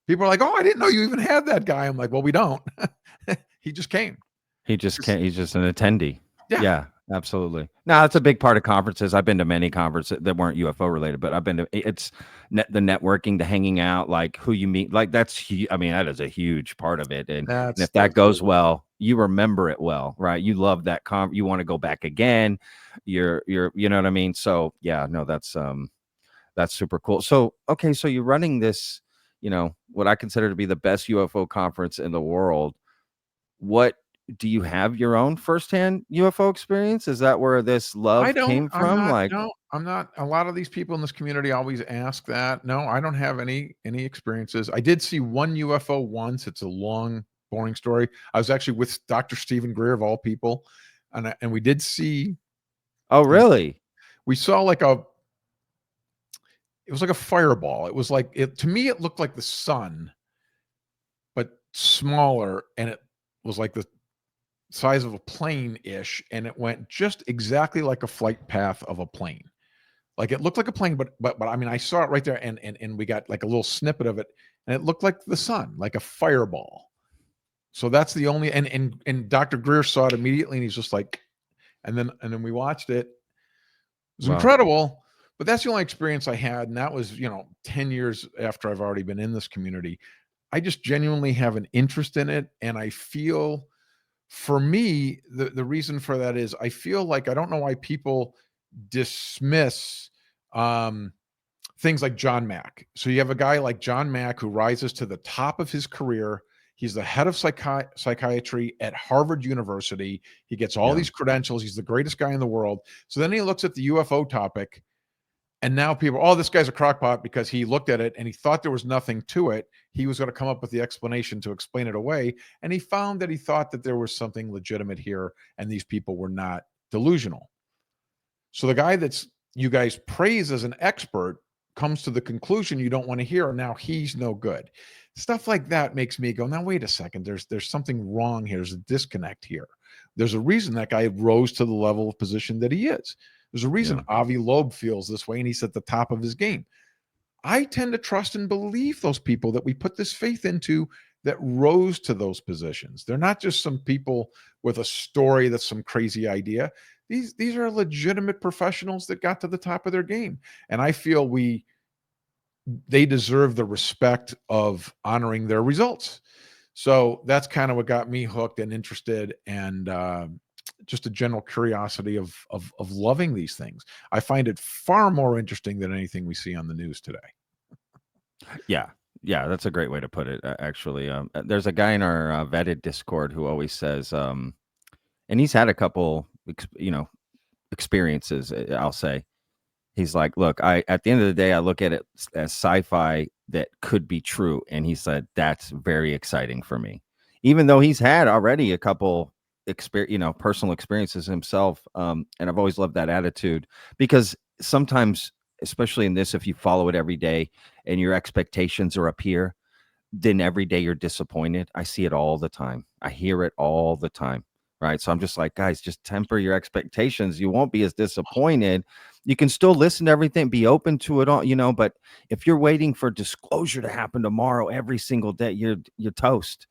People are like, "Oh, I didn't know you even had that guy." I'm like, "Well, we don't." He just came. He just can't. He's just an attendee. Yeah. Yeah, absolutely. No, that's a big part of conferences. I've been to many conferences that weren't UFO related, but I've been to it's the networking, the hanging out, like who you meet. Like I mean, that is a huge part of it. And if that That's goes well, you remember it well, right? You love that you want to go back again. You know what I mean? So yeah, no, that's super cool. So okay, so you're running this, what I consider to be the best UFO conference in the world. What do you have your own firsthand UFO experience? Is that where this I love don't. came I'm from? not. Like, No, I'm not. A lot of these people in this community always ask that. No, I don't have any experiences. I did see one UFO once. It's a long, boring story. I was actually with Dr. Stephen Greer of all people, and we did see. oh, uh, really? We saw it was like a fireball. It was like it to me. It looked like the sun, but smaller, and it was like size of a plane-ish, and it went just exactly like a flight path of a plane. Like it looked like a plane, but I mean, I saw it right there, and we got like a little snippet of it, and it looked like the sun, like a fireball. So that's the only, and Dr. Greer saw it immediately, and he's just like, and then we watched it. It was Wow. incredible, but that's the only experience I had, and that was 10 years after I've already been in this community. I just genuinely have an interest in it, and I feel, for me, the reason for that is I feel like I don't know why people dismiss things like John Mack. So you have a guy like John Mack who rises to the top of his career. He's the head of psychiatry at Harvard University. He gets all these credentials. He's the greatest guy in the world. So then he looks at the UFO topic, and now people, oh, this guy's a crockpot because he looked at it and he thought there was nothing to it. He was going to come up with the explanation to explain it away. And he found that he thought that there was something legitimate here, and these people were not delusional. So the guy that's you guys praise as an expert comes to the conclusion you don't want to hear, and now he's no good. Stuff like that makes me go, now wait a second, there's something wrong here. There's a disconnect here. There's a reason that guy rose to the level of position that he is. There's a reason Avi Loeb feels this way, and he's at the top of his game. I tend to trust and believe those people that we put this faith into that rose to those positions. They're not just some people with a story that's some crazy idea. These are legitimate professionals that got to the top of their game. And I feel they deserve the respect of honoring their results. So that's kind of what got me hooked and interested, and just a general curiosity of loving these things. I find it far more interesting than anything we see on the news today. Yeah, that's a great way to put it. Actually, there's a guy in our vetted Discord who always says, and he's had a couple, experiences. I'll say, he's like, look, at the end of the day, I look at it as sci-fi that could be true, and he said that's very exciting for me, even though he's had already a couple personal experiences himself. And I've always loved that attitude, because sometimes, especially in this, if you follow it every day and your expectations are up here, then every day you're disappointed. I see it all the time. I hear it all the time. Right. So I'm just like, guys, just temper your expectations. You won't be as disappointed. You can still listen to everything, be open to it all, but if you're waiting for disclosure to happen tomorrow every single day, you're toast.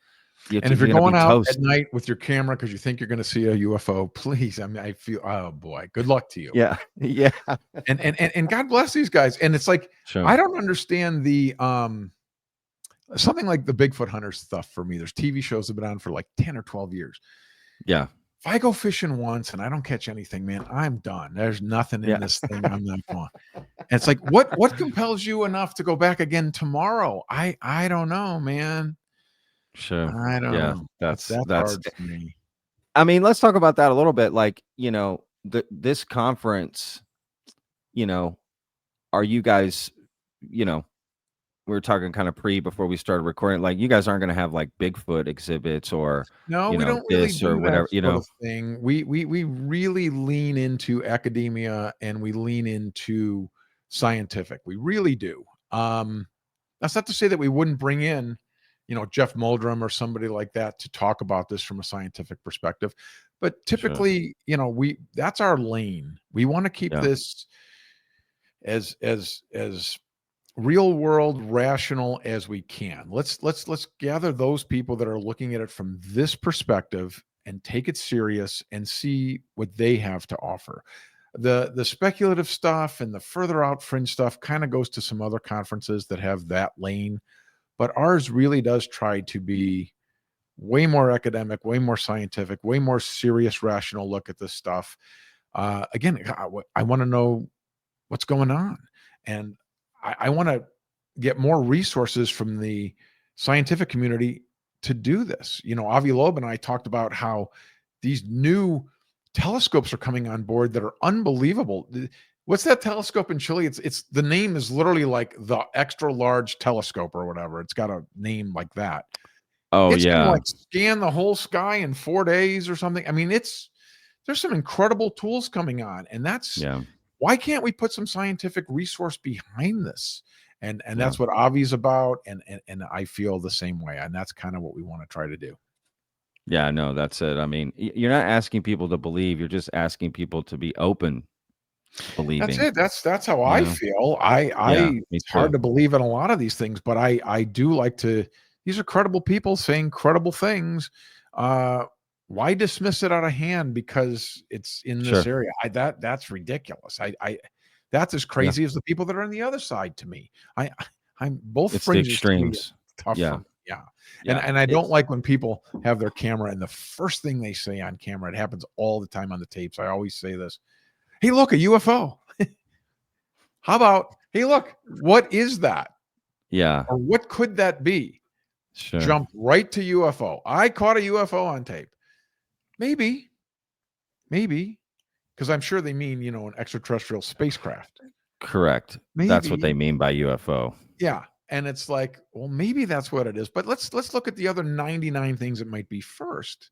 And if you're going out at night with your camera because you think you're going to see a UFO, please. I mean, I feel, oh boy, good luck to you. Yeah. Yeah. And God bless these guys. And it's like, sure. I don't understand the, something like the Bigfoot hunter stuff for me. There's TV shows that have been on for like 10 or 12 years. Yeah. If I go fishing once and I don't catch anything, man, I'm done. There's nothing in this thing. I'm not going. And it's like, what compels you enough to go back again tomorrow? I don't know, man. Sure. I don't know. That's hard for me. I mean, let's talk about that a little bit. Like, this conference, are you guys, we were talking kind of before we started recording, like you guys aren't going to have like Bigfoot exhibits or no, we don't really do or whatever, that thing. We really lean into academia, and we lean into scientific. We really do. That's not to say that we wouldn't bring in, Jeff Muldrum or somebody like that to talk about this from a scientific perspective. But typically, that's our lane. We want to keep this as real world rational as we can. Let's gather those people that are looking at it from this perspective and take it serious and see what they have to offer. The speculative stuff and the further out fringe stuff kind of goes to some other conferences that have that lane, but ours really does try to be way more academic, way more scientific, way more serious, rational look at this stuff. Again, I want to know what's going on, and I want to get more resources from the scientific community to do this. Avi Loeb and I talked about how these new telescopes are coming on board that are unbelievable. What's that telescope in Chile? It's the name is literally like the extra large telescope or whatever. It's got a name like that. Oh, it's yeah. Gonna, like scan the whole sky in 4 days or something. I mean, there's some incredible tools coming on, and why can't we put some scientific resource behind this? And that's what Avi's about, and I feel the same way, and that's kind of what we want to try to do. Yeah, no, that's it. I mean, you're not asking people to believe, you're just asking people to be open to That's believing, it. That's how you I know? feel. Yeah, me It's hard too. to believe in a lot of these things, but I do like to. These are credible people saying credible things. Uh, why dismiss it out of hand because it's in this Sure. area? That's ridiculous. That's as Yeah. crazy as the people that are on the other side to me. I I'm both It's the fringes to me are extremes. tough for Yeah. me. Yeah. Yeah. And I don't It's like when people have their camera and the first thing they say on camera, it happens all the time on the tapes. I always say this. Hey, look, a UFO. How about, hey, look, what is that? yeah, Or what could that be? sure. Jump right to UFO. I caught a UFO on tape. Maybe, maybe, because I'm sure they mean, an extraterrestrial spacecraft. Correct. That's what they Maybe, mean by UFO. yeah. And it's like, well, maybe that's what it is. But let's look at the other 99 things it might be first.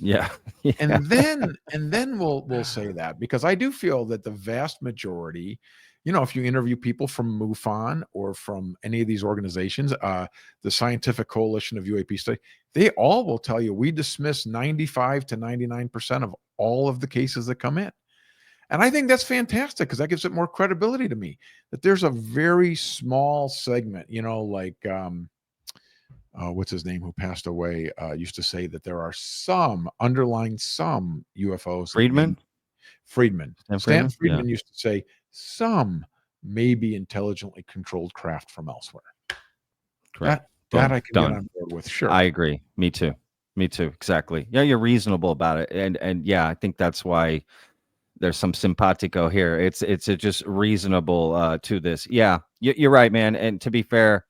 Yeah. Yeah. And then we'll say that because I do feel that the vast majority, if you interview people from MUFON or from any of these organizations, the Scientific Coalition of UAP Study, they all will tell you we dismiss 95 to 99% of all of the cases that come in. And I think that's fantastic because that gives it more credibility to me that there's a very small segment, what's his name who passed away used to say that there are some underlying some UFOs that may Friedman? Friedman. Sam Stan Friedman? Yeah. Friedman used to say some may be intelligently controlled craft from elsewhere. Correct. That Boom. I can get Done. on board with. Sure. I agree. Me too. Me too. Exactly. Yeah, you're reasonable about it. And yeah, I think that's why there's some simpatico here. It's a just reasonable to this. Yeah, you're right, man. And to be fair,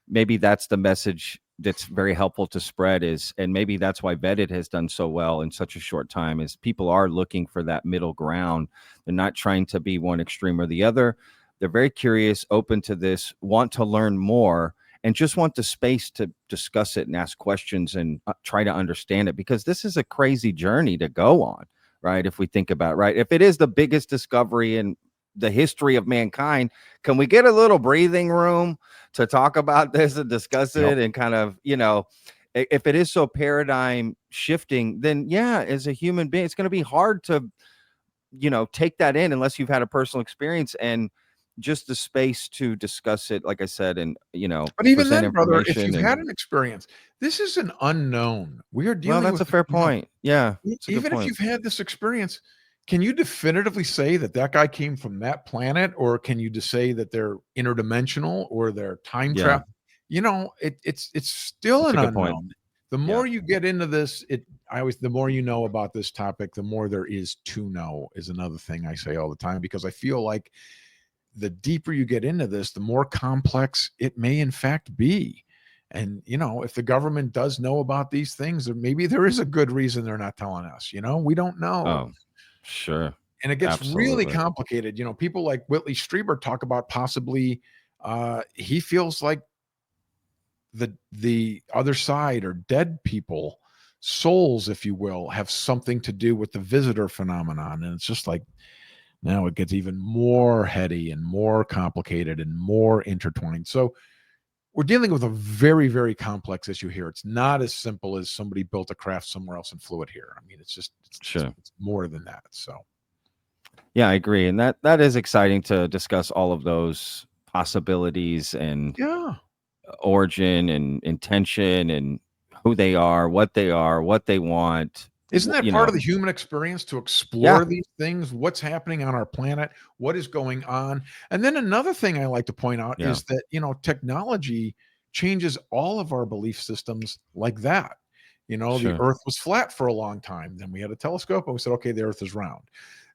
maybe that's the message that's very helpful to spread is, and maybe that's why Vetted has done so well in such a short time is people are looking for that middle ground. They're not trying to be one extreme or the other. They're very curious, open to this, want to learn more, and just want the space to discuss it and ask questions and try to understand it because this is a crazy journey to go on, right? If we think about it, right? If it is the biggest discovery in the history of mankind, can we get a little breathing room to talk about this and discuss Yep. it and kind of, if it is so paradigm shifting, then yeah, as a human being, it's going to be hard to, take that in unless you've had a personal experience and just the space to discuss it, like I said, and, But even present then, brother, if information. you've And had an experience, this is an unknown. We are well, dealing that's with, a fair point. Yeah, it's a good even if point. you've had this experience, can you definitively say that that guy came from that planet, or can you just say that they're interdimensional or they're time Yeah, travel? It's still that's a an good point. unknown. The Yeah. more you get into this, the more you know about this topic, the more there is to know is another thing I say all the time because I feel like the deeper you get into this, the more complex it may in fact be. And if the government does know about these things, or maybe there is a good reason they're not telling us. We don't know. Oh, sure. And it gets really Absolutely. complicated. People like Whitley Strieber talk about possibly he feels like the other side or dead people, souls, if you will, have something to do with the visitor phenomenon. And it's just like now it gets even more heady and more complicated and more intertwined. So we're dealing with a very, very complex issue here. It's not as simple as somebody built a craft somewhere else and flew it here. I mean, Sure. it's more than that. So Yeah, I agree. And that is exciting to discuss all of those possibilities and yeah, origin and intention and who they are, what they want, isn't that you part know. of the human experience to Yeah. explore these things? What's happening on our planet? What is going on? And then another thing I like to point out Yeah. is that, technology changes all of our belief systems like that. The Sure. earth was flat for a long time. Then we had a telescope and we said, okay, the earth is round.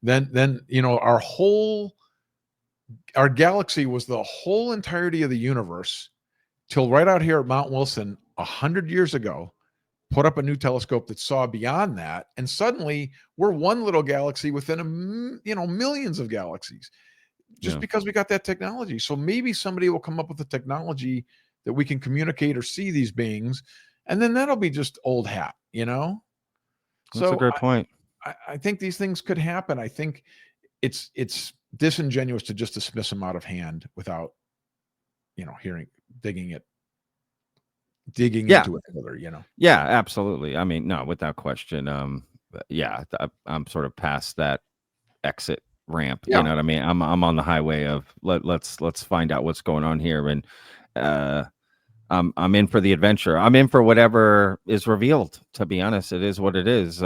Then, our galaxy was the whole entirety of the universe till right out here at Mount Wilson 100 years ago. Put up a new telescope that saw beyond that, and suddenly we're one little galaxy within millions of galaxies just Yeah. because we got that technology. So maybe somebody will come up with a technology that we can communicate or see these beings, and then that'll be just old hat. That's a So great point. I think these things could happen. I think it's disingenuous to just dismiss them out of hand without digging it digging Yeah. into it further, you know. Yeah, absolutely. I mean, no, without question. Yeah, I'm sort of past that exit ramp. You Yeah. know what I mean? I'm on the highway of let's find out what's going on here, and uh, I'm in for the adventure. I'm in for whatever is revealed. To be honest, it is what it is.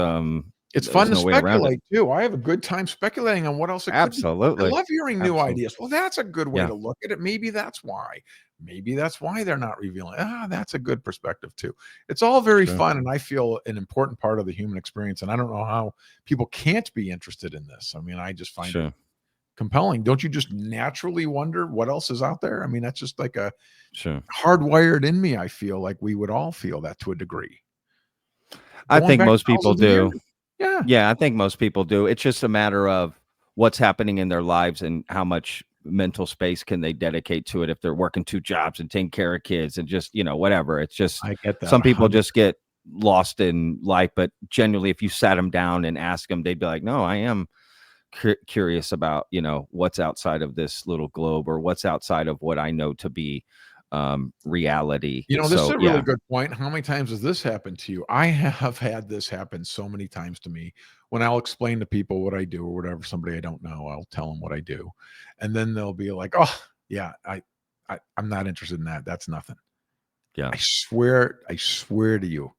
It's There's fun to no way around it. speculate too. I have a good time speculating on what else it could be. I Absolutely. love hearing new Absolutely. ideas. Well, that's a good way Yeah. to look at it. Maybe that's why. Maybe that's why they're not revealing. That's a good perspective too. It's all very Sure. fun, and I feel an important part of the human experience. And I don't know how people can't be interested in this. I mean, I just find it Sure. compelling. Don't you just naturally wonder what else is out there? I mean, that's just like a Sure. hardwired in me. I feel like we would all feel that to a degree. I Going think back most people thousands of years. do. Yeah. Yeah, I think most people do. It's just a matter of what's happening in their lives and how much mental space can they dedicate to it if they're working 2 jobs and taking care of kids and just, whatever. It's just I get that. some people 100. just get lost in life, but generally if you sat them down and ask them, they'd be like, "No, I am curious about, what's outside of this little globe or what's outside of what I know to be reality." This is So, a yeah. really good point. How many times has this happened to you? I have had this happen so many times to me. When I'll explain to people what I do or whatever, somebody I don't know, I'll tell them what I do. And then they'll be like, "Oh, yeah, I'm not interested in that. That's nothing." Yeah. I swear to you,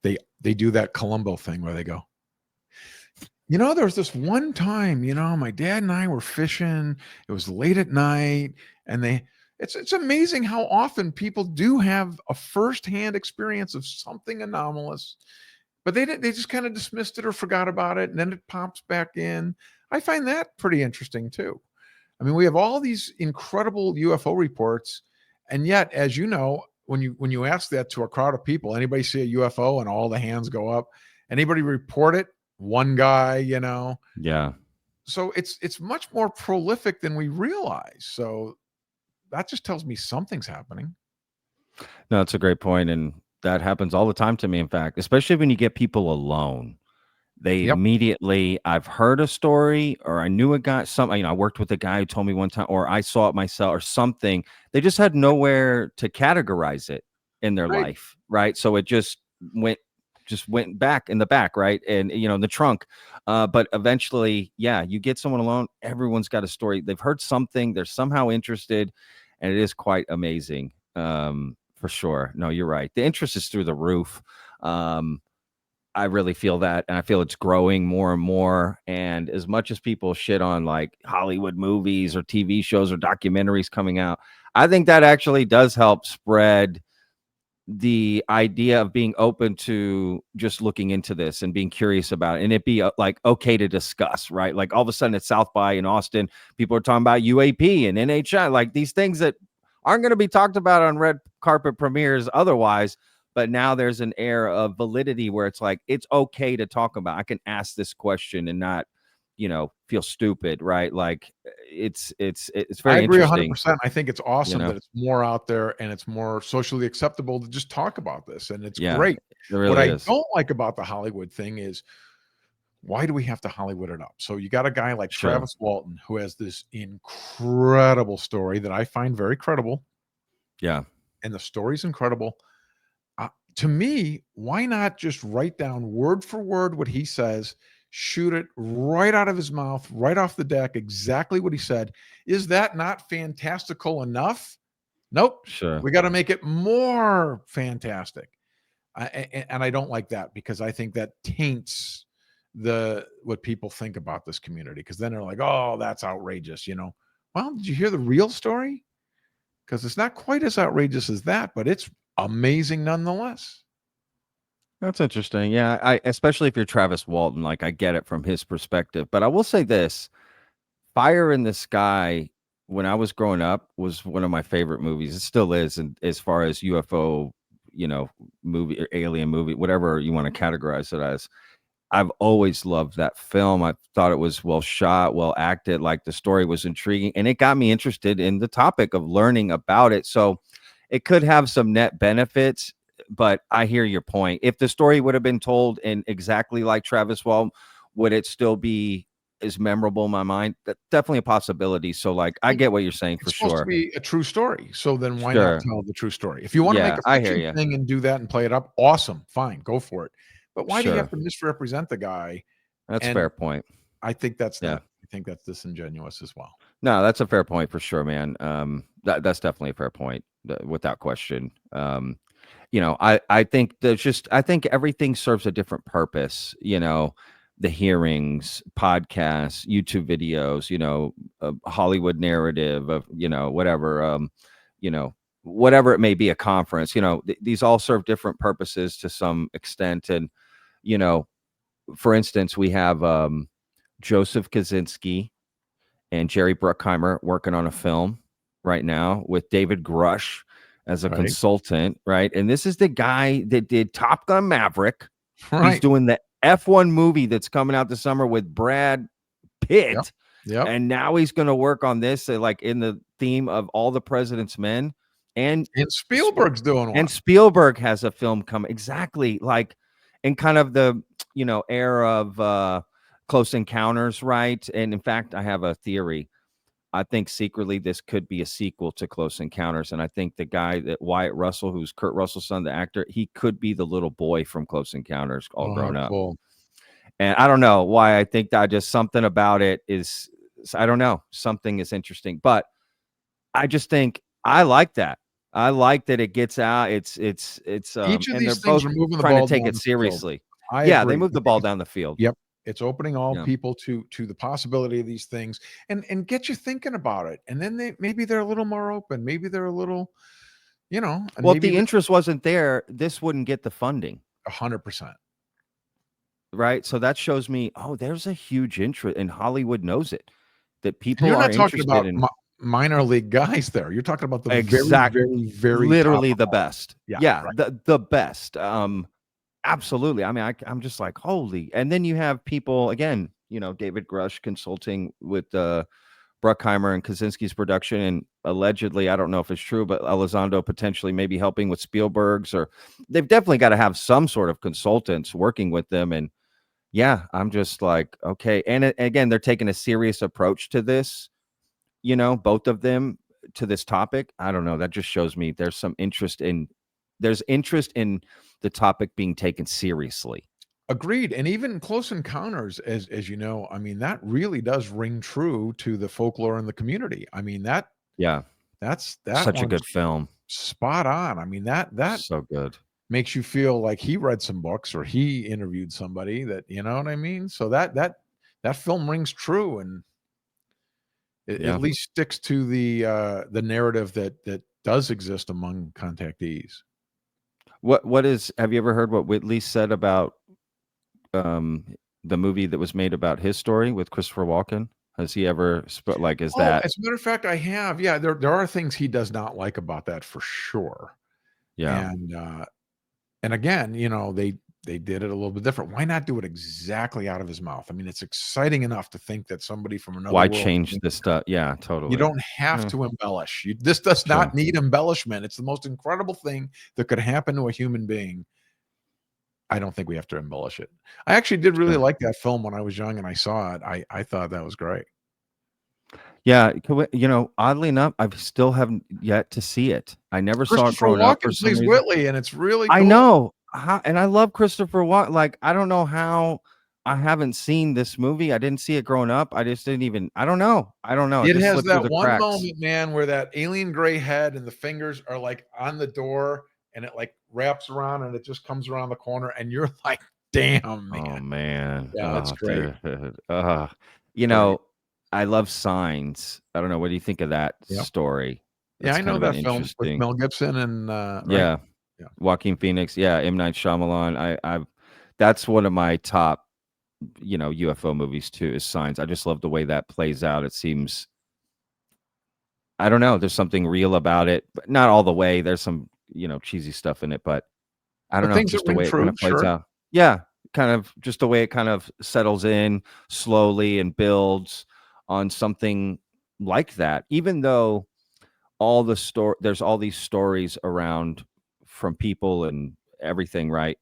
they do that Columbo thing where they go, there was this one time, my dad and I were fishing. It was late at night, and it's amazing how often people do have a firsthand experience of something anomalous, but they just kind of dismissed it or forgot about it, and then it pops back in. I find that pretty interesting too. I mean, we have all these incredible UFO reports, and yet, as you know, when you ask that to a crowd of people, anybody see a UFO, and all the hands go up. Anybody report it? One guy, Yeah. So it's much more prolific than we realize. So that just tells me something's happening. No, it's a great point, and that happens all the time to me, in fact, especially when you get people alone. They Yep. immediately, I've heard a story or I knew a guy, I worked with a guy who told me one time, or I saw it myself or something. They just had nowhere to categorize it in their Right. life, right? So it went went back in the back, right? And in the trunk. But eventually, yeah, you get someone alone, everyone's got a story. They've heard something, they're somehow interested, and it is quite amazing. For sure. No, you're right. The interest is through the roof. I really feel that, and I feel it's growing more and more. And as much as people shit on like Hollywood movies or TV shows or documentaries coming out, I think that actually does help spread the idea of being open to just looking into this and being curious about it, and it be like okay to discuss, right? Like all of a sudden at South by in Austin, people are talking about UAP and NHI, like these things that aren't going to be talked about on red carpet premieres otherwise. But now there's an air of validity where it's like it's okay to talk about. I can ask this question and not, feel stupid, right? Like it's very I agree interesting. 100%. I think it's awesome know? that it's more out there and it's more socially acceptable to just talk about this. And it's Yeah, great. it really What I is. don't like about the Hollywood thing is, why do we have to Hollywood it up? So you got a guy like Sure. Travis Walton who has this incredible story that I find very credible. Yeah. And the story's incredible. To me, why not just write down word for word what he says, shoot it right out of his mouth, right off the deck, exactly what he said? Is that not fantastical enough? Nope. Sure. We got to make it more fantastic. And I don't like that, because I think that taints what people think about this community, because then they're like, oh, that's outrageous. Well, did you hear the real story? Because it's not quite as outrageous as that, but it's amazing nonetheless. That's interesting. Yeah, especially if you're Travis Walton, like I get it from his perspective. But I will say this, Fire in the Sky, when I was growing up, was one of my favorite movies. It still is, and as far as UFO, movie or alien movie, whatever you want to categorize it as. I've always loved that film. I thought it was well shot, well acted, like the story was intriguing, and it got me interested in the topic of learning about it. So it could have some net benefits, but I hear your point. If the story would have been told in exactly like Travis Walton, would it still be is memorable in my mind. That's definitely a possibility. So like, I get what you're saying for It's supposed to sure. be a true story. So then why not Sure. tell the true story? If you want to make Yeah, a I hear fiction you. thing and do that and play it up, awesome, fine, go for it. But why do you have Sure. to misrepresent the guy? That's a And fair point. I think that's Yeah. not. I think that's disingenuous as well. No, that's a fair point for sure, man. That's definitely a fair point, without question. I think I think everything serves a different purpose. The hearings, podcasts, YouTube videos, a Hollywood narrative of whatever, whatever it may be, a conference. These all serve different purposes to some extent, and you know, for instance, we have Joseph Kaczynski and Jerry Bruckheimer working on a film right now with David Grush as a Right. consultant, right? And this is the guy that did Top Gun Maverick. He's Right. doing the F1 movie that's coming out this summer with Brad Pitt. Yep. And now he's going to work on this, like in the theme of All the President's Men. And Spielberg's doing one. And Spielberg has a film coming, exactly, like in kind of the era of Close Encounters, right? And in fact, I have a theory. I think secretly this could be a sequel to Close Encounters, and I think the guy that Wyatt Russell, who's Kurt Russell's son, the actor, he could be the little boy from Close Encounters, all grown up. Cool. And I don't know why. I think that just something about it is, I don't know, something is interesting, but I just think I like that. I like that it gets out. It's Each of and these they're things both are moving the trying ball to take down it the field. seriously. I Yeah, agree. they move the ball down the field. Yep. It's opening all Yeah. people to the possibility of these things and get you thinking about it. And then maybe they're a little more open. Maybe they're a little, and Well, if maybe the interest wasn't there, this wouldn't get the funding. 100%. Right. So that shows me, there's a huge interest, and Hollywood knows it, that people You're are not talking interested about in minor league guys there. You're talking about the exactly, very, very literally top the of best. Yeah, right. the best. Absolutely. I mean, I'm just like, holy. And then you have people again, David Grush consulting with Bruckheimer and Kaczynski's production, and allegedly, I don't know if it's true, but Elizondo potentially maybe helping with Spielberg's, or they've definitely got to have some sort of consultants working with them. And yeah, I'm just like, okay. And again, they're taking a serious approach to this, both of them, to this topic. I don't know. That just shows me there's interest in the topic being taken seriously. Agreed. And even Close Encounters, as you know, I mean, that really does ring true to the folklore in the community. I mean, that's Such a good film. Spot on. I mean, that So good. makes you feel like he read some books or he interviewed somebody that, you know what I mean? So that film rings true, and it at least sticks to the narrative that does exist among contactees. Have you ever heard what Whitley said about the movie that was made about his story with Christopher Walken? Has he ever that? As a matter of fact, I have. Yeah, there are things he does not like about that for sure. Yeah. And again, they did it a little bit different. Why not do it exactly out of his mouth? I mean, it's exciting enough to think that somebody from another Why world change this stuff? Yeah, totally. You don't have to embellish. This does not need embellishment. It's the most incredible thing that could happen to a human being. I don't think we have to embellish it. I actually did really like that film when I was young and I saw it. I thought that was great. Yeah, oddly enough, I still haven't yet to see it. I never saw it growing up. Christopher Walken plays Whitley, and it's really cool. I know. And I love Christopher Walken. Like, I don't know how I haven't seen this movie. I didn't see it growing up. I just didn't even, I don't know. It has that one moment, man, where that alien gray head and the fingers are like on the door, and it like wraps around and it just comes around the corner, and you're like, damn, man. Oh, man. Yeah, that's great. Dude. I love Signs. I don't know. What do you think of that story? That's I know that film with Mel Gibson and right? Joaquin Phoenix. Yeah, M. Night Shyamalan. That's one of my top, UFO movies too, is Signs. I just love the way that plays out. It seems, I don't know, there's something real about it, but not all the way. There's some, cheesy stuff in it, but I don't know, just the way it kind of plays out. Yeah, kind of just the way it kind of settles in slowly and builds on something like that, even though there's all these stories around from people and everything, right?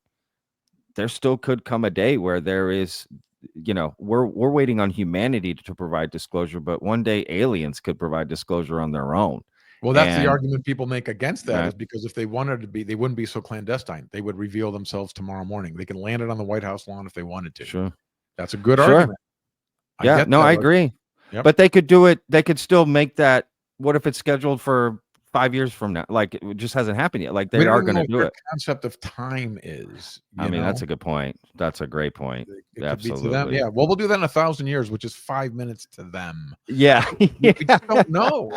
There still could come a day where there is we're waiting on humanity to provide disclosure, but one day aliens could provide disclosure on their own. Well, that's the And argument people make against that, right. is because if they wanted to be, they wouldn't be so clandestine. They would reveal themselves tomorrow morning. They can land it on the White House lawn if they wanted to. Sure. That's a good Sure. argument. Yeah, no, I agree. Yep. But they could do it. They could still make that. What if it's scheduled for 5 years from now? Like, it just hasn't happened yet. Like, they are going to do it. Concept of time is. I mean, that's a good point. That's a great point. It Absolutely. could be to them. Yeah. Well, we'll do that in 1,000 years, which is 5 minutes to them. Yeah. We just don't know.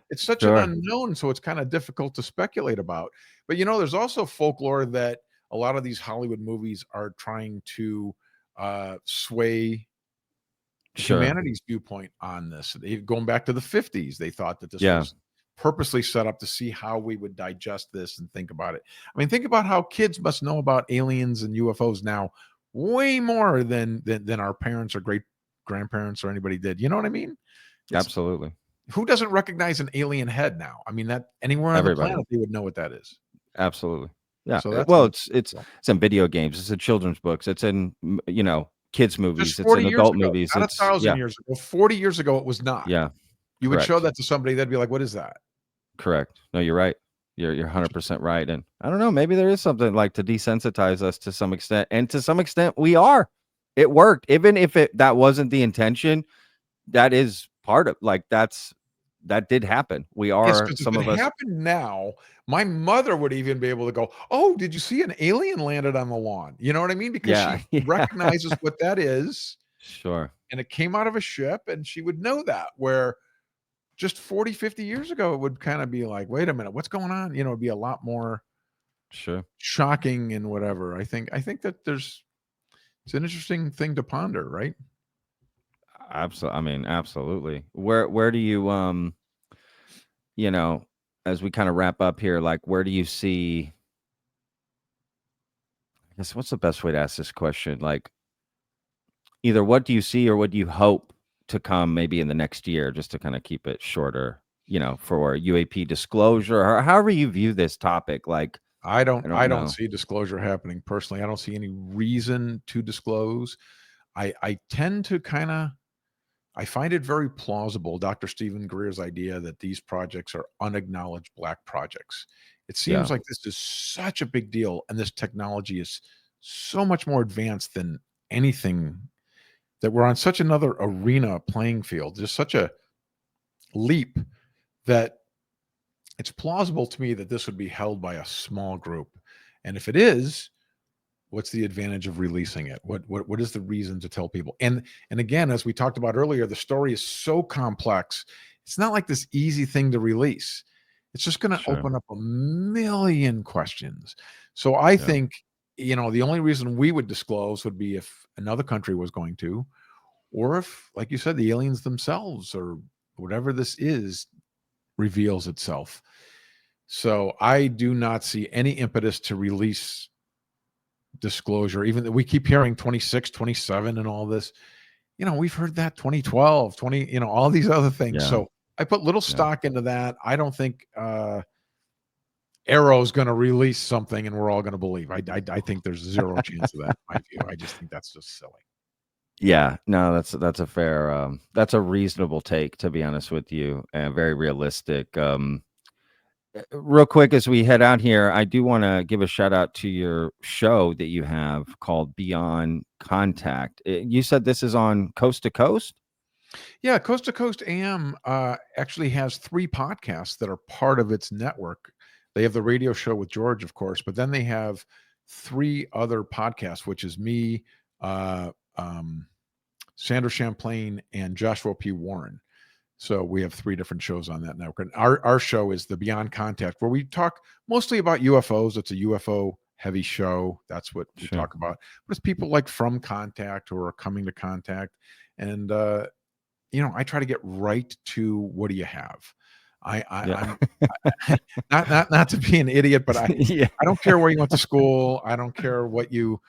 It's such Sure. an unknown, so it's kind of difficult to speculate about. But there's also folklore that a lot of these Hollywood movies are trying to sway Sure. humanity's viewpoint on this. Going back to the 50s, they thought that this Yeah. was purposely set up to see how we would digest this and think about it. I mean, think about how kids must know about aliens and UFOs now way more than our parents or great grandparents or anybody did. You know what I mean? Absolutely. Who doesn't recognize an alien head now? I mean, that anywhere on Everybody. the planet, they would know what that is. Absolutely. Yeah. So that's Well, it's in video games. It's in children's books. It's in kids movies. Just It's 40 in years adult ago, movies. not It's 1,000 years ago. 40 years ago, it was not. Yeah. You would show Correct. that to somebody, they'd be like, "What is that?" Correct. No, you're right. You're 100% right. And I don't know, maybe there is something like to desensitize us to some extent. And to some extent, we are. It worked. Even if that wasn't the intention, that is part of that did happen. We are Yes, some if of it us. happened now, my mother would even be able to go, "Oh, did you see an alien landed on the lawn?" You know what I mean? Because Yeah. she recognizes what that is, Sure. and it came out of a ship, and she would know that. Where just 40, 50 years ago, it would kind of be like, "Wait a minute, what's going on?" It'd be a lot more Sure. shocking and whatever. I think that it's an interesting thing to ponder, right? Absolutely. I mean, absolutely. Where do you as we kind of wrap up here, like where do you see, I guess, what's the best way to ask this question? Like, either what do you see or what do you hope to come maybe in the next year, just to kind of keep it shorter, for UAP disclosure or however you view this topic? Like, I don't know. see disclosure happening personally. I don't see any reason to disclose. I tend to I find it very plausible, Dr. Stephen Greer's idea that these projects are unacknowledged black projects. It seems Yeah. like this is such a big deal, and this technology is so much more advanced than anything, that we're on such another arena playing field. There's such a leap that it's plausible to me that this would be held by a small group. And if it is, what's the advantage of releasing it? What is the reason to tell people? And again, as we talked about earlier, the story is so complex. It's not like this easy thing to release. It's just going to Sure. open up a million questions. So I think, the only reason we would disclose would be if another country was going to, or if, like you said, the aliens themselves or whatever this is reveals itself. So I do not see any impetus to release disclosure, even that we keep hearing 26, 27 and all this. We've heard that 2012, all these other things. Yeah. So I put little stock into that. I don't think Arrow's going to release something and we're all going to believe. I think there's zero chance of that, in my view. I just think that's just silly. Yeah, no, that's a fair, that's a reasonable take, to be honest with you, and very realistic. Real quick, as we head out here, I do want to give a shout out to your show that you have called Beyond Contact. You said this is on Coast to Coast? Yeah, Coast to Coast AM actually has 3 podcasts that are part of its network. They have the radio show with George, of course, but then they have 3 other podcasts, which is me, Sandra Champlain, and Joshua P. Warren. So we have 3 different shows on that network. And our show is the Beyond Contact, where we talk mostly about UFOs. It's a UFO heavy show. That's what we talk about. But it's people like from Contact who are coming to Contact. And, I try to get right to what do you have? I'm not to be an idiot, but I don't care where you went to school. I don't care what you've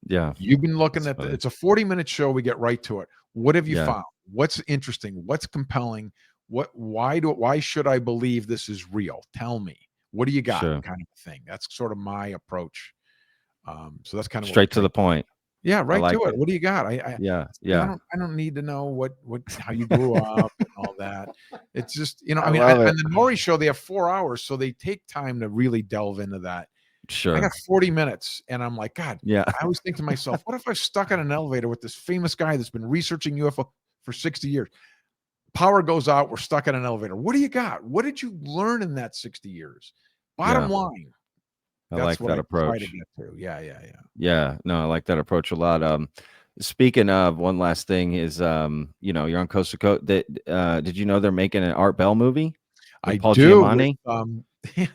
been looking at. It's a 40-minute show. We get right to it. What have you found? What's interesting? What's compelling? Why should I believe this is real? Tell me. What do you got? Kind of thing. That's sort of my approach. So that's kind of straight to the point. Yeah, I right like to it. it. What do you got? Yeah, I yeah. don't need to know how you grew up and all that. It's just, I I mean, love on it. the Nori show, they have 4 hours, so they take time to really delve into that. I got Sure. 40 minutes, and I'm like, God, Yeah. I always think to myself, what if I was stuck in an elevator with this famous guy that's been researching UFO for 60 years? Power goes out, we're stuck in an elevator. What do you got? What did you learn in that 60 years? Bottom Yeah. line, I that's like what that I try to approach. get to. Yeah, yeah, yeah. Yeah. No, I like that approach a lot. Speaking of, one last thing is, you're on Coast to Coast. Did you know they're making an Art Bell movie I with Paul do with Giamatti?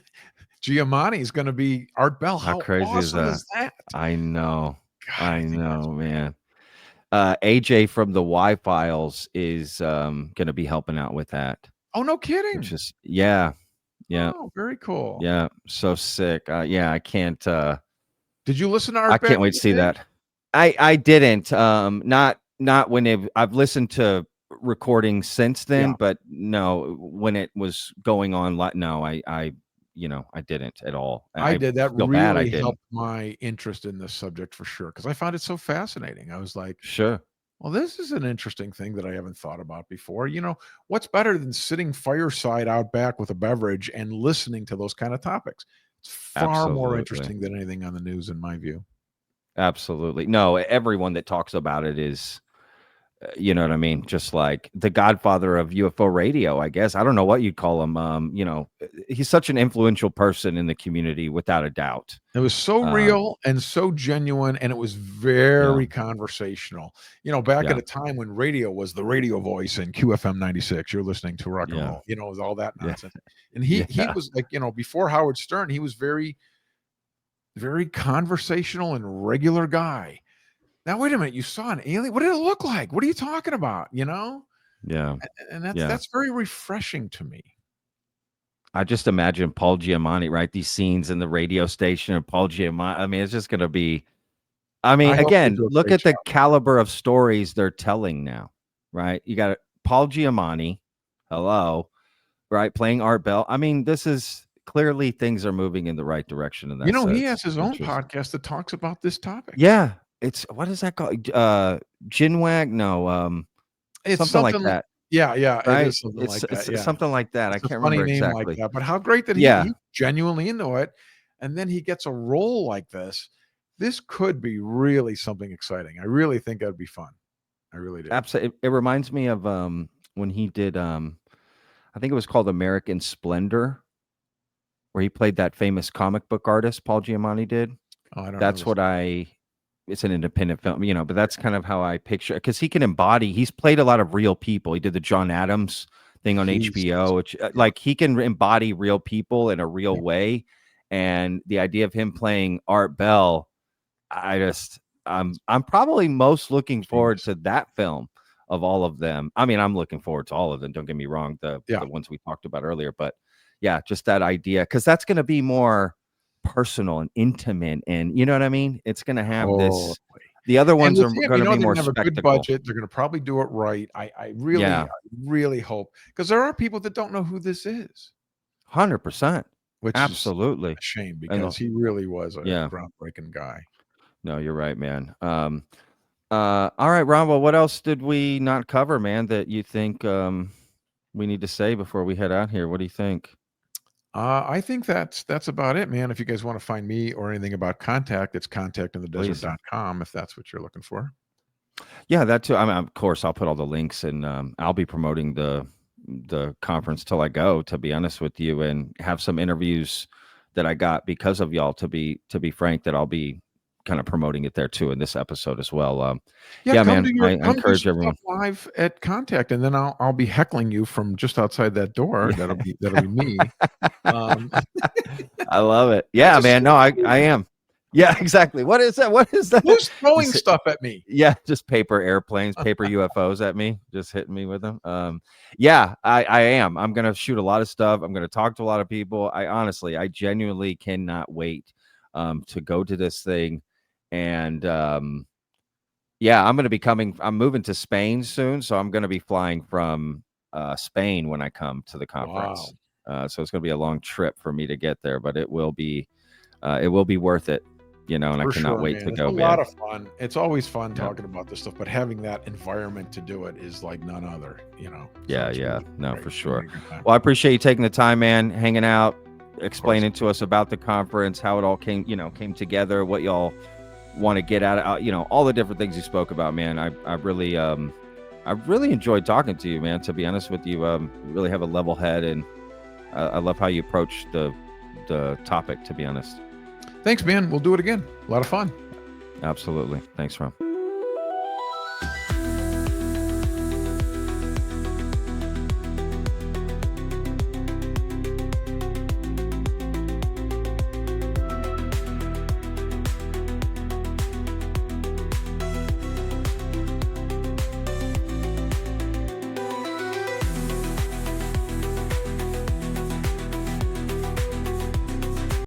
Giamatti is going to be Art Bell. How How crazy is awesome that? is that? I know. God, I I think that's know, man. AJ from the Y Files is going to be helping out with that, oh, no which kidding. is, yeah, yeah, Oh, very cool. yeah. So sick. Yeah, Did you listen to I Art can't Bell, wait to you see think? that. I didn't. Not when I've listened to recordings since then, Yeah. but no, when it was going on, like, no, I didn't at all. I I did. That feel bad I really didn't. helped my interest in this subject for sure, because I found it so fascinating. I was like, Sure. well, this is an interesting thing that I haven't thought about before. What's better than sitting fireside out back with a beverage and listening to those kind of topics? It's far more Absolutely. interesting than anything on the news, in my view. Absolutely. No, everyone that talks about it is, you know what I mean? Just like the godfather of UFO radio, I guess. I don't know what you'd call him. He's such an influential person in the community, without a doubt. It was so Um, real and so genuine, and it was yeah, very conversational. Back at yeah, a time when radio was the radio voice and QFM 96, you're listening to rock and yeah, roll, it was all that yeah, nonsense. And he yeah. was like, before Howard Stern, he was very, very conversational and regular guy. Now, wait a minute, you saw an alien? What did it look like? What are you talking about? Yeah, And that's yeah. that's very refreshing to me. I just imagine Paul Giamatti, right? These scenes in the radio station of Paul Giamatti. I mean, it's just going to be. I mean, I hope they again, do a look great at the job. caliber of stories they're telling now, right? You got Paul Giamatti, hello, right, playing Art Bell. I mean, this is clearly things are moving in the right direction in that He sense. has his own Interesting. podcast that talks about this topic. Yeah, it's what is that called? Ginwag? No, It's something like something that, yeah, yeah, it right? is something like It's that, yeah. something like that. I It's a can't funny remember name like exactly. that, but how great that Yeah, he's genuinely into it, and then he gets a role like this. This could be really something exciting. I really think that'd be fun. I really do. absolutely. It reminds me of when he did I think it was called American Splendor, where he played that famous comic book artist Paul Giamatti did. Oh, I don't know That's this. what it's an independent film, but that's kind of how I picture it, because he's played a lot of real people. He did the John Adams thing on Jesus. HBO, which Yeah, like he can embody real people in a real yeah. way. And the idea of him playing Art Bell, I'm probably most looking forward Genius. to that film of all of them. I mean, I'm looking forward to all of them. Don't get me wrong, the Yeah. ones we talked about earlier, but yeah, just that idea, because that's going to be more personal and intimate, and you know what I mean. It's going to have Totally. this. The other And ones with are him, going to be they're more gonna have a good spectacle. budget. They're gonna probably do it right. I Yeah, really hope, because there are people that don't know who this is, 100%, which is absolutely. a shame, And because he really was a yeah, groundbreaking guy. no, you're right, man. All right, Ron. Well, what else did we not cover, man, that you think we need to say before we head out here? What do you think? I think that's about it, man. If you guys want to find me or anything about Contact, it's Please. contactinthedesert.com, if that's what you're looking for. Yeah, that too. I mean, of course, I'll put all the links, and I'll be promoting the conference till I go, to be honest with you, and have some interviews that I got because of y'all. To be frank, that I'll be kind of promoting it there too in this episode as well. Yeah, Yeah, man, I come do encourage some everyone. stuff live at Contact, and then I'll be heckling you from just outside that door. Yeah. That'll be me. I love it. I Yeah, just man. No, I am. Yeah, exactly. What is that? What is that? who's throwing Just- stuff at me? yeah, just paper airplanes, paper UFOs at me, just hitting me with them. Yeah, I am. I'm gonna shoot a lot of stuff. I'm gonna talk to a lot of people. I genuinely cannot wait to go to this thing. And yeah, I'm moving to Spain soon, so I'm gonna be flying from Spain when I come to the conference. Wow. So it's gonna be a long trip for me to get there, but it will be worth it. you know, and I For cannot sure, wait man. to It's go, a man. lot of fun. It's always fun Yeah. talking about this stuff, but having that environment to do it is like none other, you know. So Yeah, it's yeah. really No, great. for It's sure. really a good time. Well, I appreciate you taking the time, man, hanging out, explaining to us about the conference, how it all came together, what y'all want to get out of, you know, all the different things you spoke about, man. I really enjoyed talking to you, man. To be honest with you, you really have a level head, and I love how you approach the topic, to be honest. Thanks, man. We'll do it again. A lot of fun. Absolutely. Thanks, Ron.